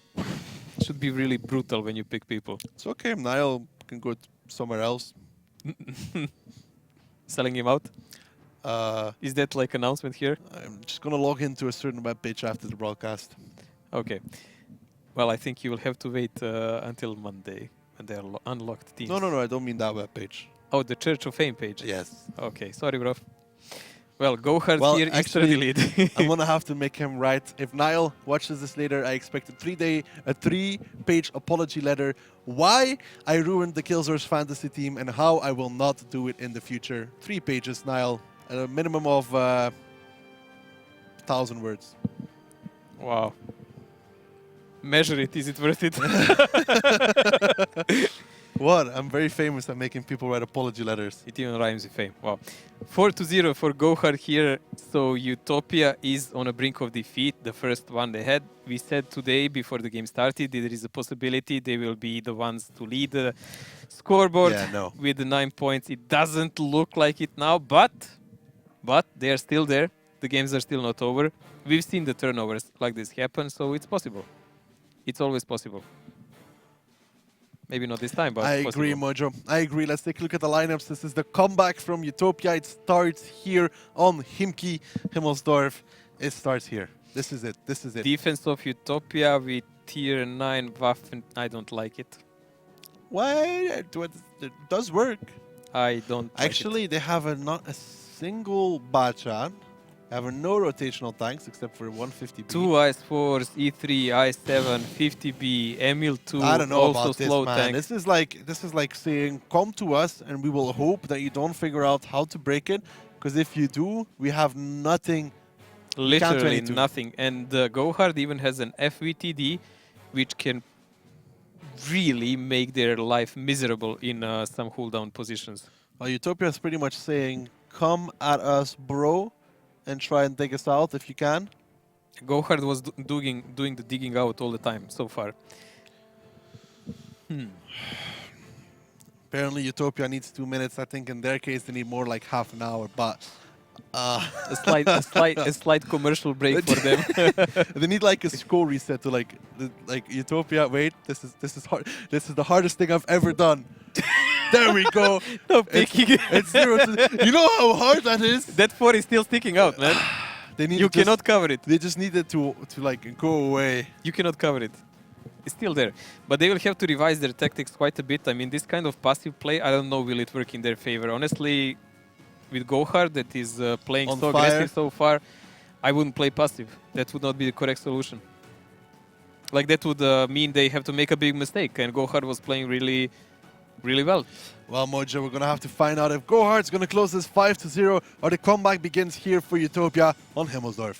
It should be really brutal when you pick people. It's okay, Niall can go somewhere else. Selling him out? Is that like announcement here? I'm just going to log into a certain web page after the broadcast. Okay. Well, I think you will have to wait until Monday when they are unlocked teams. No, I don't mean that web page. Oh, the Church of Fame page? Yes. Okay, sorry, bro. Well, GoHard here actually, is lead. I'm going to have to make him right. If Niall watches this later, I expect a 3-page apology letter. Why I ruined the Killzore's fantasy team and how I will not do it in the future. 3 pages, Niall. At a minimum of 1,000 words. Wow. Measure it. Is it worth it? What? I'm very famous at making people write apology letters. It even rhymes with fame. Wow. 4-0 for GoHard here. So Utopia is on the brink of defeat. The first one they had. We said today, before the game started, there is a possibility they will be the ones to lead the scoreboard with the 9 points. It doesn't look like it now, but But they are still there. The games are still not over. We've seen the turnovers like this happen, so it's possible. It's always possible. Maybe not this time, but I possible. agree, Mojo. I agree. Let's take a look at the lineups. This is the comeback from Utopia. It starts here on Himki, Himmelsdorf. It starts here. This is it. This is it. Defense of Utopia with tier 9 Waffen. I don't like it. Why? It does work. I don't Actually, like it. they have not a single Bachan. They have no rotational tanks except for 150B. 2 IS4s, E3, I7, 50B, Emil 2, I don't know also about this, slow man. tank. This is like saying, come to us and we will hope that you don't figure out how to break it. Because if you do, we have nothing. Literally 22. nothing. And GoHard even has an FVTD, which can really make their life miserable in some cooldown positions. Well, Utopia is pretty much saying, come at us, bro, and try and take us out if you can. GoHard was doing the digging out all the time so far. Apparently, Utopia needs 2 minutes. I think in their case, they need more like half an hour. But a slight commercial break for them. they need like a score reset to like Utopia. Wait, this is hard. This is the hardest thing I've ever done. There we go. No picking. It's 0 to. You know how hard that is. That 4 is still sticking out, man. They need You cannot cover it. They just needed to like go away. You cannot cover it. It's still there. But they will have to revise their tactics quite a bit. I mean, this kind of passive play, I don't know will it work in their favor. Honestly, with GoHard that is playing On so fire. aggressive so far, I wouldn't play passive. That would not be the correct solution. Like that would mean they have to make a big mistake. And GoHard was playing really, really well. Well, Mojo, we're gonna have to find out if GoHard's gonna close this 5-0 or the comeback begins here for Utopia on Himmelsdorf.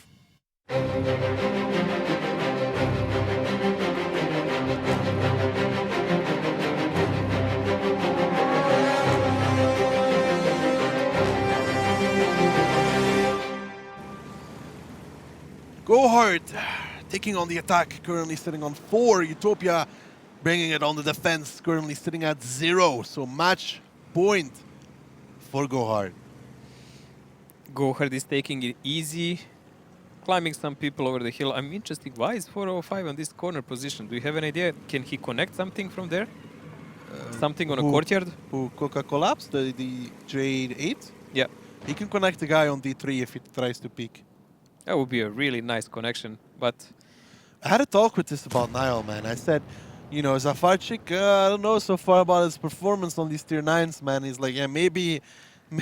GoHard taking on the attack, currently sitting on 4. Utopia bringing it on the defense, currently sitting at 0. So match point for GoHard. GoHard is taking it easy, climbing some people over the hill. I'm interested, why is 405 on this corner position? Do you have an idea? Can he connect something from there? Something on a courtyard? Who collapsed? The J8? Yeah. He can connect the guy on D3 if he tries to peek. That would be a really nice connection, but I had a talk with this about Niall, man. I said, you know, Zafarchik, I don't know so far about his performance on these tier 9s, man. He's like, yeah, maybe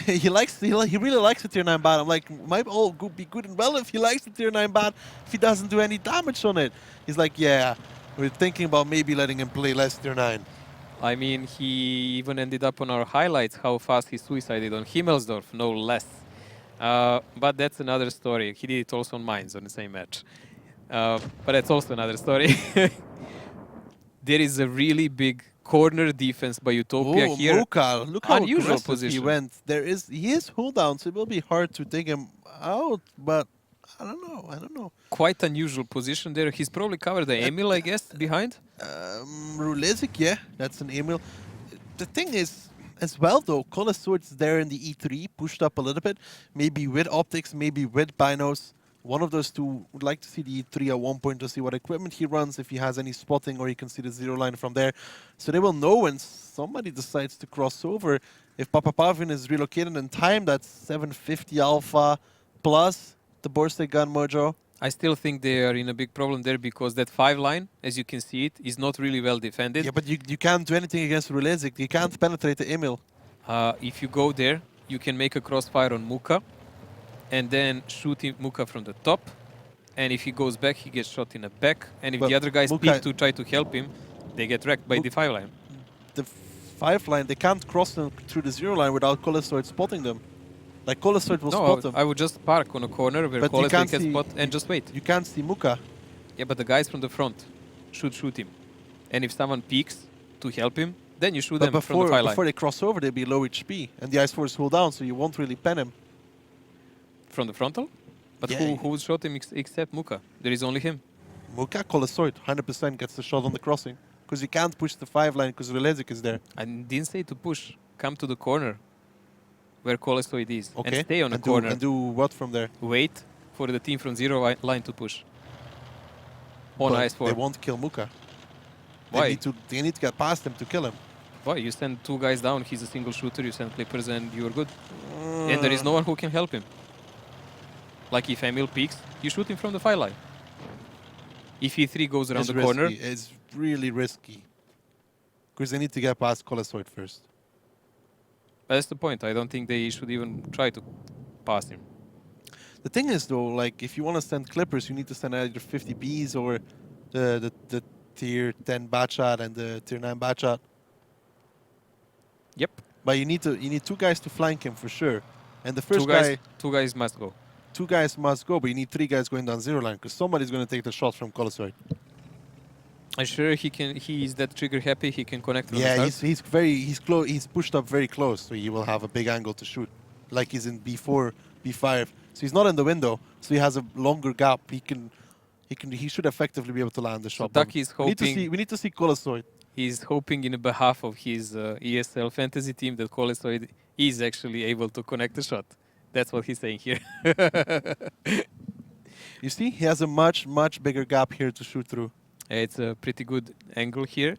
he really likes the tier 9 bat. I'm like, might all be good and well if he likes the tier 9 bat, if he doesn't do any damage on it. He's like, yeah, we're thinking about maybe letting him play less tier 9. I mean, he even ended up on our highlights how fast he suicided on Himmelsdorf, no less. But that's another story. He did it also on Mines on the same match. But that's also another story. There is a really big corner defense by Utopia here. Muka, look how Unusual aggressive position. he went. He is hold down, so it will be hard to take him out, but I don't know. Quite unusual position there. He's probably covered the Emil, I guess, behind. Rulezik, yeah, that's an Emil. The thing is, as well though, Colossort's there in the E3, pushed up a little bit, maybe with optics, maybe with binos. One of those two would like to see the E3 at one point to see what equipment he runs, if he has any spotting, or he can see the zero line from there. So they will know when somebody decides to cross over. If Papa Pavin is relocated in time, that's 750 alpha plus the Borsig gun, Mojo. I still think they are in a big problem there because that 5 line, as you can see it, is not really well defended. Yeah, but you can't do anything against Rulezik. You can't penetrate the Emil. If you go there, you can make a crossfire on Muka and then shoot him, Muka from the top. And if he goes back, he gets shot in the back. And if But the other guys Muka peek to try to help him, they get wrecked by the 5 line. The 5 line, they can't cross them through the zero line without Colossort spotting them. Like Colossort will spot them. I would just park on a corner where But you Colossus can't can see- spot and just wait. You can't see Muka. Yeah, but the guys from the front should shoot him. And if someone peeks to help him, then you shoot But them from the 5 line. before they cross over, they'll be low HP. And the Ice Force hold down, so you won't really pen him. From the frontal? But Yeah. who shot him except Muka? There is only him. Muka, Colossort, 100% gets the shot on the crossing. Because you can't push the 5 line because Rulezik is there. I didn't say to push. Come to the corner. where Colestoid is, Okay. and stay on the and corner. And do what from there? Wait for the team from zero line to push. On But ice 4. they won't kill Muka. Why? They need to get past him to kill him. Why? You send 2 guys down, he's a single shooter, you send clippers and you're good. And there is no one who can help him. Like if Emil peeks, you shoot him from the 5 line. If E3 goes around the corner, It's really risky. Because they need to get past Colestoid first. that's the point. I don't think they should even try to pass him. The thing is, though, like, if you want to send clippers, you need to send either 50 Bs or the tier 10 Batchat and the tier 9 Batchat. Yep. But you need 2 guys to flank him for sure. And the first Two guys must go. 2 guys must go, but you need 3 guys going down zero line because somebody's going to take the shot from Colestoid. I'm sure he can. He is that trigger happy. He can connect. From Yeah, the start. he's very close. He's pushed up very close, so he will have a big angle to shoot, like he's in B4, B5. So he's not in the window, so he has a longer gap. He should effectively be able to land the shot. Duck is We need to see Colestoid. He's hoping in behalf of his ESL fantasy team that Colestoid is actually able to connect the shot. That's what he's saying here. You see, he has a much bigger gap here to shoot through. It's a pretty good angle here,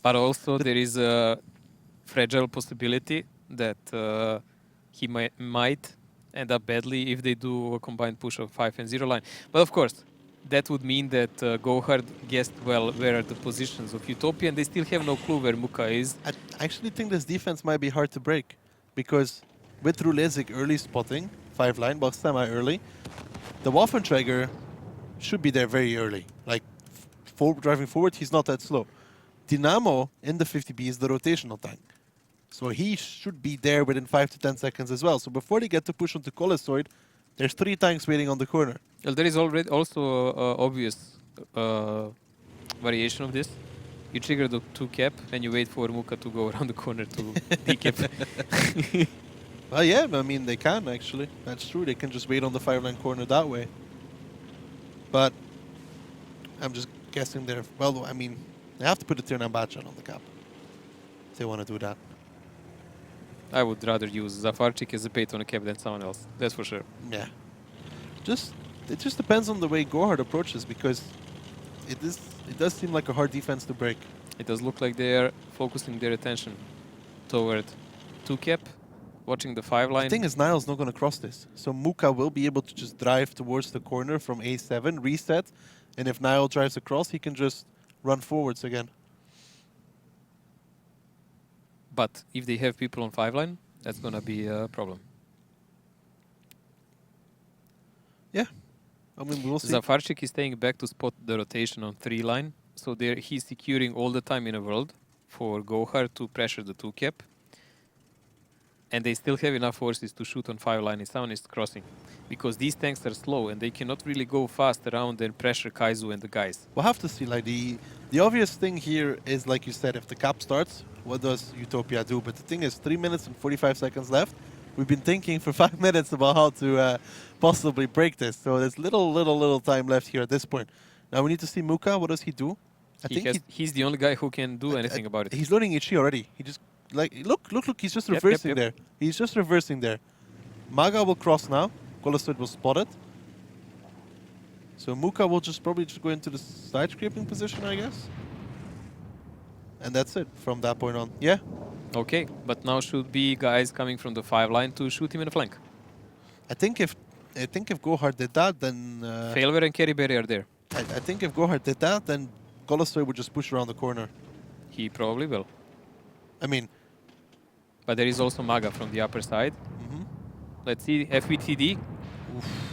but also there is a fragile possibility that he might end up badly if they do a combined push of 5 and 0 line. But of course, that would mean that GoHard guessed well where are the positions of Utopia, and they still have no clue where Muka is. I actually think this defense might be hard to break, because with Rulezik early spotting, 5 line, but semi-early, the Waffenträger should be there very early. Like, driving forward, he's not that slow. Dynamo in the 50B is the rotational tank. So he should be there within 5 to 10 seconds as well. So before they get to push onto Colestoid, there's 3 tanks waiting on the corner. Well, there is already also obvious variation of this. You trigger the 2 cap and you wait for Muka to go around the corner to decap. Well, yeah, I mean, they can actually. That's true. They can just wait on the 5-line corner that way. But I'm just guessing there. Well, I mean, they have to put a tier 9 Batchat on the cap if they want to do that. I would rather use Zafarchik as a bait on a cap than someone else. That's for sure. Yeah. It just depends on the way GoHard approaches, because it does seem like a hard defense to break. It does look like they are focusing their attention toward 2 cap, watching the 5 line. The thing is, Niall's not going to cross this. So Muka will be able to just drive towards the corner from A7, reset, and if Niall drives across, he can just run forwards again. But if they have people on 5 line, that's going to be a problem. Yeah. I mean, we'll see. Zafarchik is staying back to spot the rotation on 3 line. So there he's securing all the time in the world for GoHard to pressure the 2 cap. And they still have enough forces to shoot on 5 line if someone is crossing. Because these tanks are slow and they cannot really go fast around and pressure Kaizu and the guys. We'll have to see. Like, the obvious thing here is, like you said, if the cap starts, what does Utopia do? But the thing is, 3 minutes and 45 seconds left. We've been thinking for 5 minutes about how to possibly break this. So there's little time left here at this point. Now we need to see Muka. What does he do? He's the only guy who can do anything about it. He's loading HE already. He just, like, look. He's just reversing there. He's just reversing there. Maga will cross now. Colestoid will spot it. So Muka will probably just go into the side scraping position, I guess. And that's it from that point on. Yeah. Okay, but now should be guys coming from the 5 line to shoot him in the flank. I think if GoHard did that, then Failware and Kerryberry are there. I think if GoHard did that, then Colestoid would just push around the corner. He probably will. I mean, but there is also Maga from the upper side. Let's see, FVTD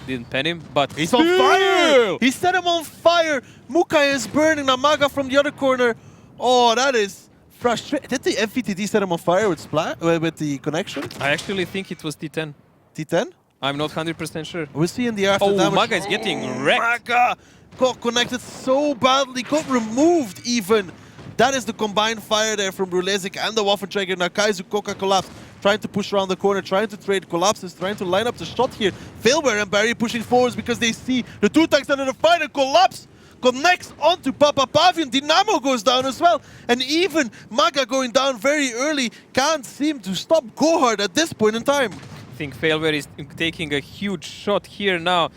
didn't pen him, but he's on fire! He set him on fire! Muka is burning. Now Maga from the other corner. Oh, that is frustrating. Did the FVTD set him on fire with with the connection? I actually think it was T10. T10? I'm not 100% sure. We'll see in the after damage. Oh, Maga is getting wrecked. Maga got connected so badly, got removed even. That is the combined fire there from Rulezik and the Waffenträger. Now Kaizu Coca collapse, trying to push around the corner, trying to trade collapses, trying to line up the shot here. Failware and Barry pushing forwards because they see the 2 tanks under the fight and collapse. connects onto Papa Pavian. Dynamo goes down as well. And even Maga going down very early can't seem to stop GoHard at this point in time. I think Failware is taking a huge shot here now.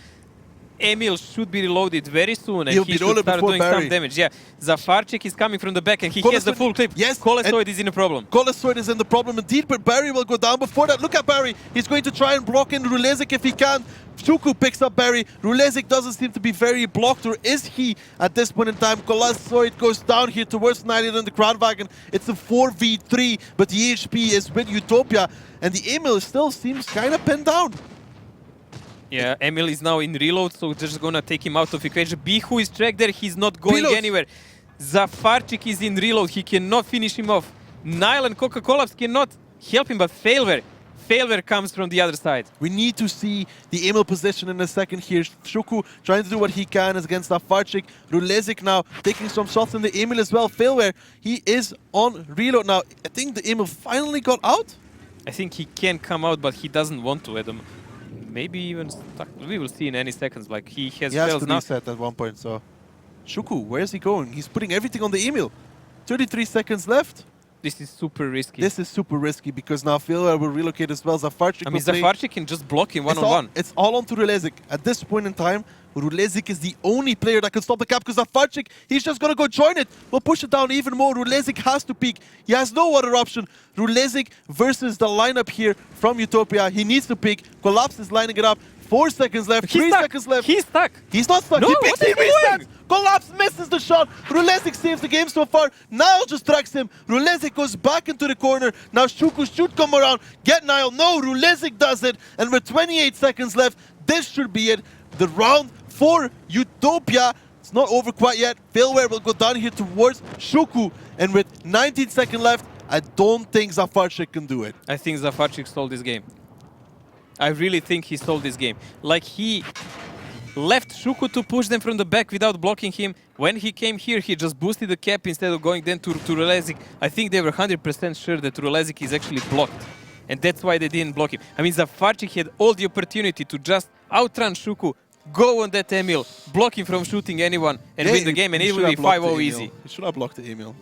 Emil should be reloaded very soon, and He'll he be should reloaded start before doing Barry. some damage. Yeah, Zafarchik is coming from the back, and he has the full clip. Yes, Colestoid is in a problem. Colestoid is in the problem indeed, but Barry will go down before that. Look at Barry. He's going to try and block in Rulezik if he can. Shuku picks up Barry. Rulezik doesn't seem to be very blocked, or is he at this point in time? Colestoid goes down here towards Nylian and the Kranwagen. It's a 4v3, but the HP is with Utopia, and the Emil still seems kind of pinned down. Yeah, Emil is now in reload, so just gonna take him out of equation. Bihu is tracked there, he's not going Reload. anywhere. Zafarchik is in reload, he cannot finish him off. Nile and Coca-Cola cannot help him, but Failware comes from the other side. We need to see the Emil position in a second here. Shuku trying to do what he can against Zafarchik. Rulezik now taking some shots in the Emil as well. Failware, he is on reload now. I think the Emil finally got out. I think he can come out, but he doesn't want to, Adam. Maybe even stuck. We will see in any seconds. Like he has He has fails to now. reset at one point, so... Shuku, where is he going? He's putting everything on the Emil. 33 seconds left. This is super risky. This is super risky because now Failware will relocate as well. Zafarchik I mean, will play. Zafarchik can just block him one-on-one. It's all onto Rulezik. At this point in time, Rulezik is the only player that can stop the cap because Zafarchik, he's just going to go join it. We'll push it down even more. Rulezik has to peek. He has no other option. Rulezik versus the lineup here from Utopia. He needs to peek. Collapse is lining it up. 4 seconds left. He's 3 stuck. seconds left. He's stuck. He's not stuck. No, He what picks. is He he resets. doing? Collapse misses the shot. Rulezik saves the game so far. Nile just tracks him. Rulezik goes back into the corner. Now Shuku should come around. Get Nile. No, Rulezik does it. And with 28 seconds left, this should be it. The round for Utopia. It's not over quite yet. Failware will go down here towards Shuku. And with 19 seconds left, I don't think Zafarchik can do it. I think Zafarchik stole this game. I really think he stole this game. Like he left Shuku to push them from the back without blocking him. When he came here, he just boosted the cap instead of going then to Rulezik. I think they were 100% sure that Rulezik is actually blocked. And that's why they didn't block him. I mean, Zafarchik had all the opportunity to just outrun Shuku, go on that Emil, block him from shooting anyone, and win the game, and it will be 5-0 easy. He should have blocked the Emil.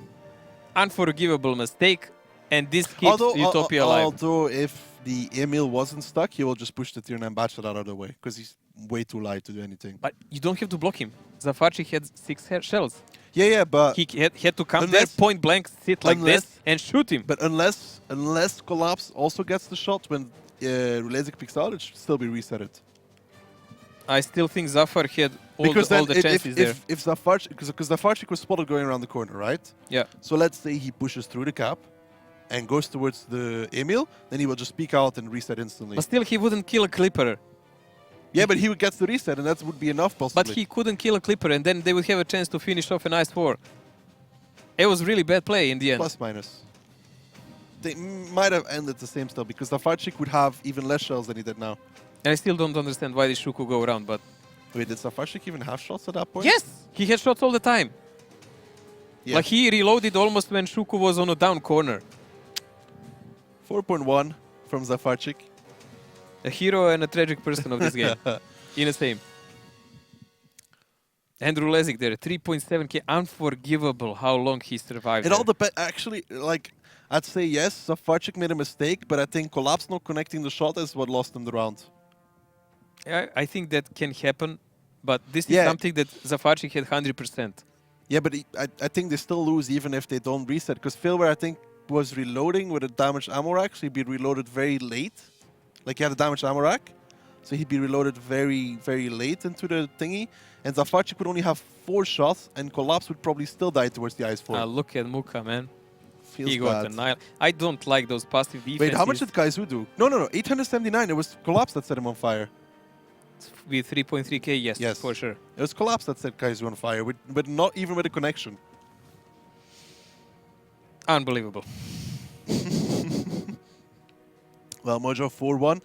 Unforgivable mistake, and this keeps Utopia alive. Although if the Emil wasn't stuck, he will just push the tier 9 bachelor out of the way because he's way too light to do anything. But you don't have to block him. Zafarchik had 6 shells. Yeah, but He had to come there, point blank, sit like this, and shoot him. But unless Collapse also gets the shot when Rulezik picks out, it should still be resetted. I still think Zafar had all the chances there. If Zafarchik, because Zafarchik was spotted going around the corner, right? Yeah. So let's say he pushes through the cap and goes towards the Emil, then he will just peek out and reset instantly. But still, he wouldn't kill a Clipper. Yeah, but he would get the reset, and that would be enough, possibly. But he couldn't kill a Clipper, and then they would have a chance to finish off an Ice 4. It was really bad play in the end. Plus minus. They might have ended the same still, because Zafarchik would have even less shells than he did now. I still don't understand why did Shuku go around, but... Wait, did Zafarchik even have shots at that point? Yes! He had shots all the time. Yeah. Like, he reloaded almost when Shuku was on a down corner. 4.1 from Zafarchik. A hero and a tragic person of this game. In the same. Andrew Lezik there, 3.7k, unforgivable how long he survived. It all depends. Actually, like, I'd say yes, Zafarchik made a mistake, but I think Collapse not connecting the shot is what lost him the round. I think that can happen, but this is something that Zafarchik had 100%. Yeah, but I think they still lose even if they don't reset, because Failware, I think, was reloading with a damaged ammo rack, so he'd be reloaded very late. Like, he had a damaged ammo rack, so he'd be reloaded very, very late into the thingy. And Zafarchik would only have 4 shots, and Collapse would probably still die towards the Ice 4. Look at Muka, man. Feels He got bad. annihilated. I don't like those passive defenses. Wait, how much did Kaizu do? No, 879. It was Collapse that set him on fire. With 3.3k, yes, for sure. It was Collapse that set Kaizu on fire, but not even with a connection. Unbelievable. Well, Mojo, 4-1.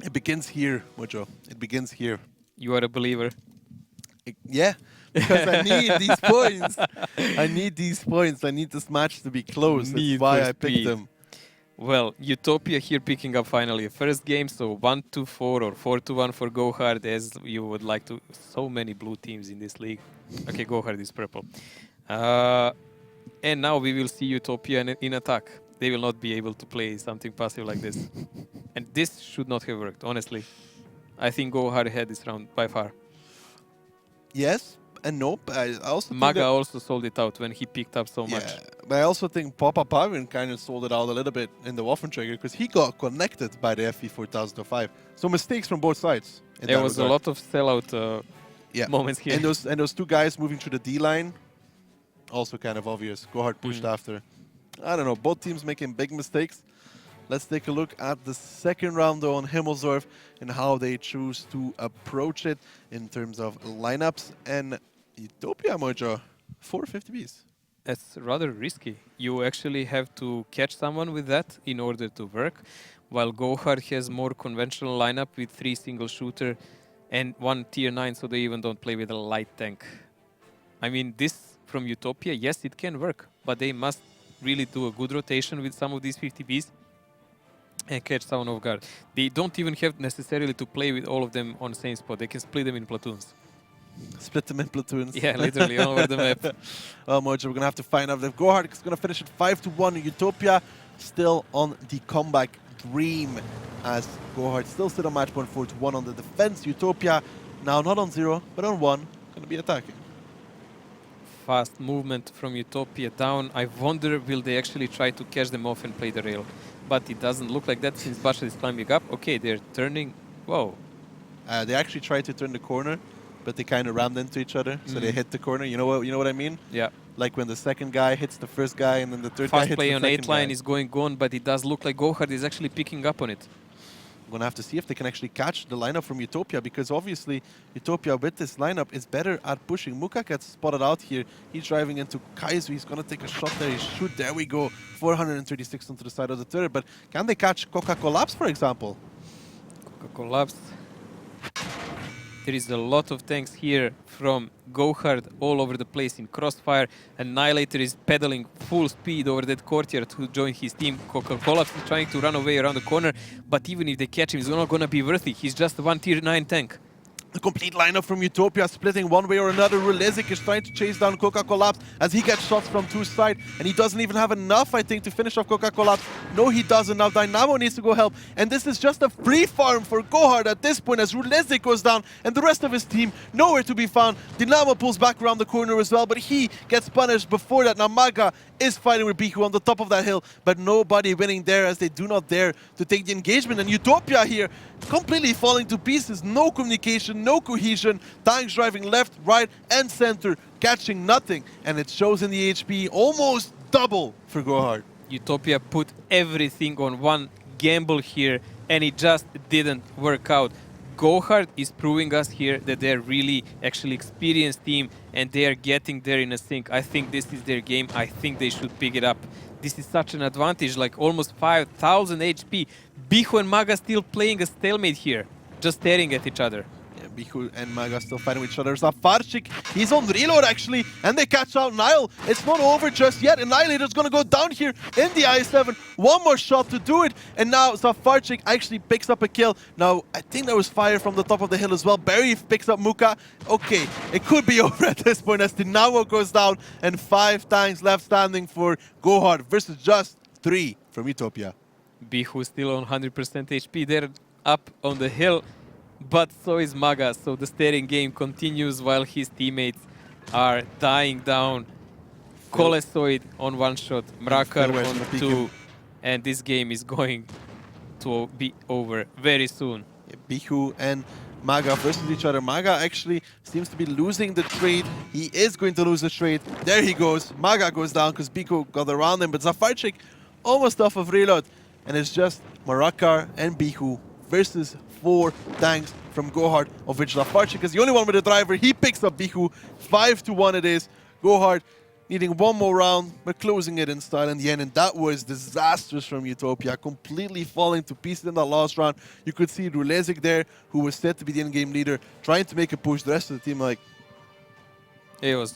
It begins here, Mojo. It begins here. You are a believer. Yeah, because I need these points. I need these points. I need this match to be close. That's why I picked them. Well, Utopia here picking up finally a first game, so 1-4 or 4-1 for GoHard, as you would like to. So many blue teams in this league. Okay, GoHard is purple. And now we will see Utopia in attack. They will not be able to play something passive like this. And this should not have worked, honestly. I think GoHard had this round by far. Yes and no. I also think Maga that, also sold it out when he picked up so much. but I also think Papa Pavin kind of sold it out a little bit in the Waffentrager because he got connected by the FE 4005. So mistakes from both sides. There was a lot of sellout moments here. And those two guys moving through the D line, also kind of obvious. GoHard pushed after. I don't know, both teams making big mistakes. Let's take a look at the second round though on Himmelsdorf and how they choose to approach it in terms of lineups. And Utopia, Mojo, 450Bs. It's rather risky. You actually have to catch someone with that in order to work, while GoHard has more conventional lineup with 3 single shooter and 1 tier 9, so they even don't play with a light tank. I mean, this from Utopia, yes, it can work, but they must really do a good rotation with some of these 50Bs and catch someone off guard. They don't even have necessarily to play with all of them on the same spot. They can split them in platoons. Split them in platoons. Yeah, literally all over the map. Well, Mojo, we're going to have to find out if GoHard is going to finish it 5-1. Utopia still on the comeback dream as GoHard still sit on match point 4-1 on the defense. Utopia now not on 0, but on 1. Going to be attacking. Fast movement from Utopia down. I wonder, will they actually try to catch them off and play the rail? But it doesn't look like that since Basha is climbing up. Okay, they're turning. Whoa. They actually tried to turn the corner, but they kind of rammed into each other, so they hit the corner. You know what I mean? Yeah. Like when the second guy hits the first guy, and then the third guy Fast hits play the on second 8 line guy. is going on, but it does look like GoHard is actually picking up on it. I'm going to have to see if they can actually catch the lineup from Utopia, because obviously Utopia with this lineup is better at pushing. Muka gets spotted out here. He's driving into Kaizu. He's going to take a shot there. He shoot. There we go. 436 onto the side of the turret. But can they catch Coca Collapse, for example? Coca Collapse. There is a lot of tanks here from GoHard all over the place in crossfire. Annihilator is pedaling full speed over that courtyard to join his team. Coca Collapse is trying to run away around the corner, but even if they catch him, it's not going to be worth it. He's just 1 tier 9 tank. The complete lineup from Utopia splitting one way or another. Rulezik is trying to chase down Coca Collapse as he gets shots from 2 sides, and he doesn't even have enough, I think, to finish off Coca Collapse. No, he doesn't. Now Dynamo needs to go help, and this is just a free farm for GoHard at this point as Rulezik goes down and the rest of his team nowhere to be found. Dynamo pulls back around the corner as well, but he gets punished before that. Now Maga is fighting with Biku on the top of that hill, but nobody winning there as they do not dare to take the engagement. And Utopia here completely falling to pieces. No communication, no cohesion. Tanks driving left, right, and center, catching nothing. And it shows in the HP, almost double for GoHard. Utopia put everything on one gamble here, and it just didn't work out. GoHard is proving us here that they're really actually experienced team and they are getting there in a sync. I think this is their game. I think they should pick it up. This is such an advantage, like almost 5,000 HP. Bihu and Maga still playing a stalemate here, just staring at each other. Yeah, Bihu and Maga still fighting with each other. Zafarchik, he's on reload actually, and they catch out Nile. It's not over just yet. Annihilator's gonna go down here in the I7. One more shot to do it, and now Zafarchik actually picks up a kill. Now, I think there was fire from the top of the hill as well. Barry picks up Muka. Okay, it could be over at this point as Dinamo goes down, and 5 tanks left standing for GoHard versus just 3 from Utopia. Bihu still on 100% HP. They're up on the hill, but so is Maga. So the staring game continues while his teammates are dying down. Colesoid on 1 shot, Mrakar on 2, and this game is going to be over very soon. Yeah, Bihu and Maga versus each other. Maga actually seems to be losing the trade. He is going to lose the trade. There he goes. Maga goes down because Biku got around him, but Zafarchik almost off of reload. And it's just Marakar and Bihu versus 4 tanks from GoHard, of which Zafarchik is the only one with a driver. He picks up Bihu. 5-1 it is. GoHard needing one more round, but closing it in style in the end. And that was disastrous from Utopia, completely falling to pieces in that last round. You could see Rulezik there, who was said to be the in-game leader, trying to make a push. The rest of the team like... It was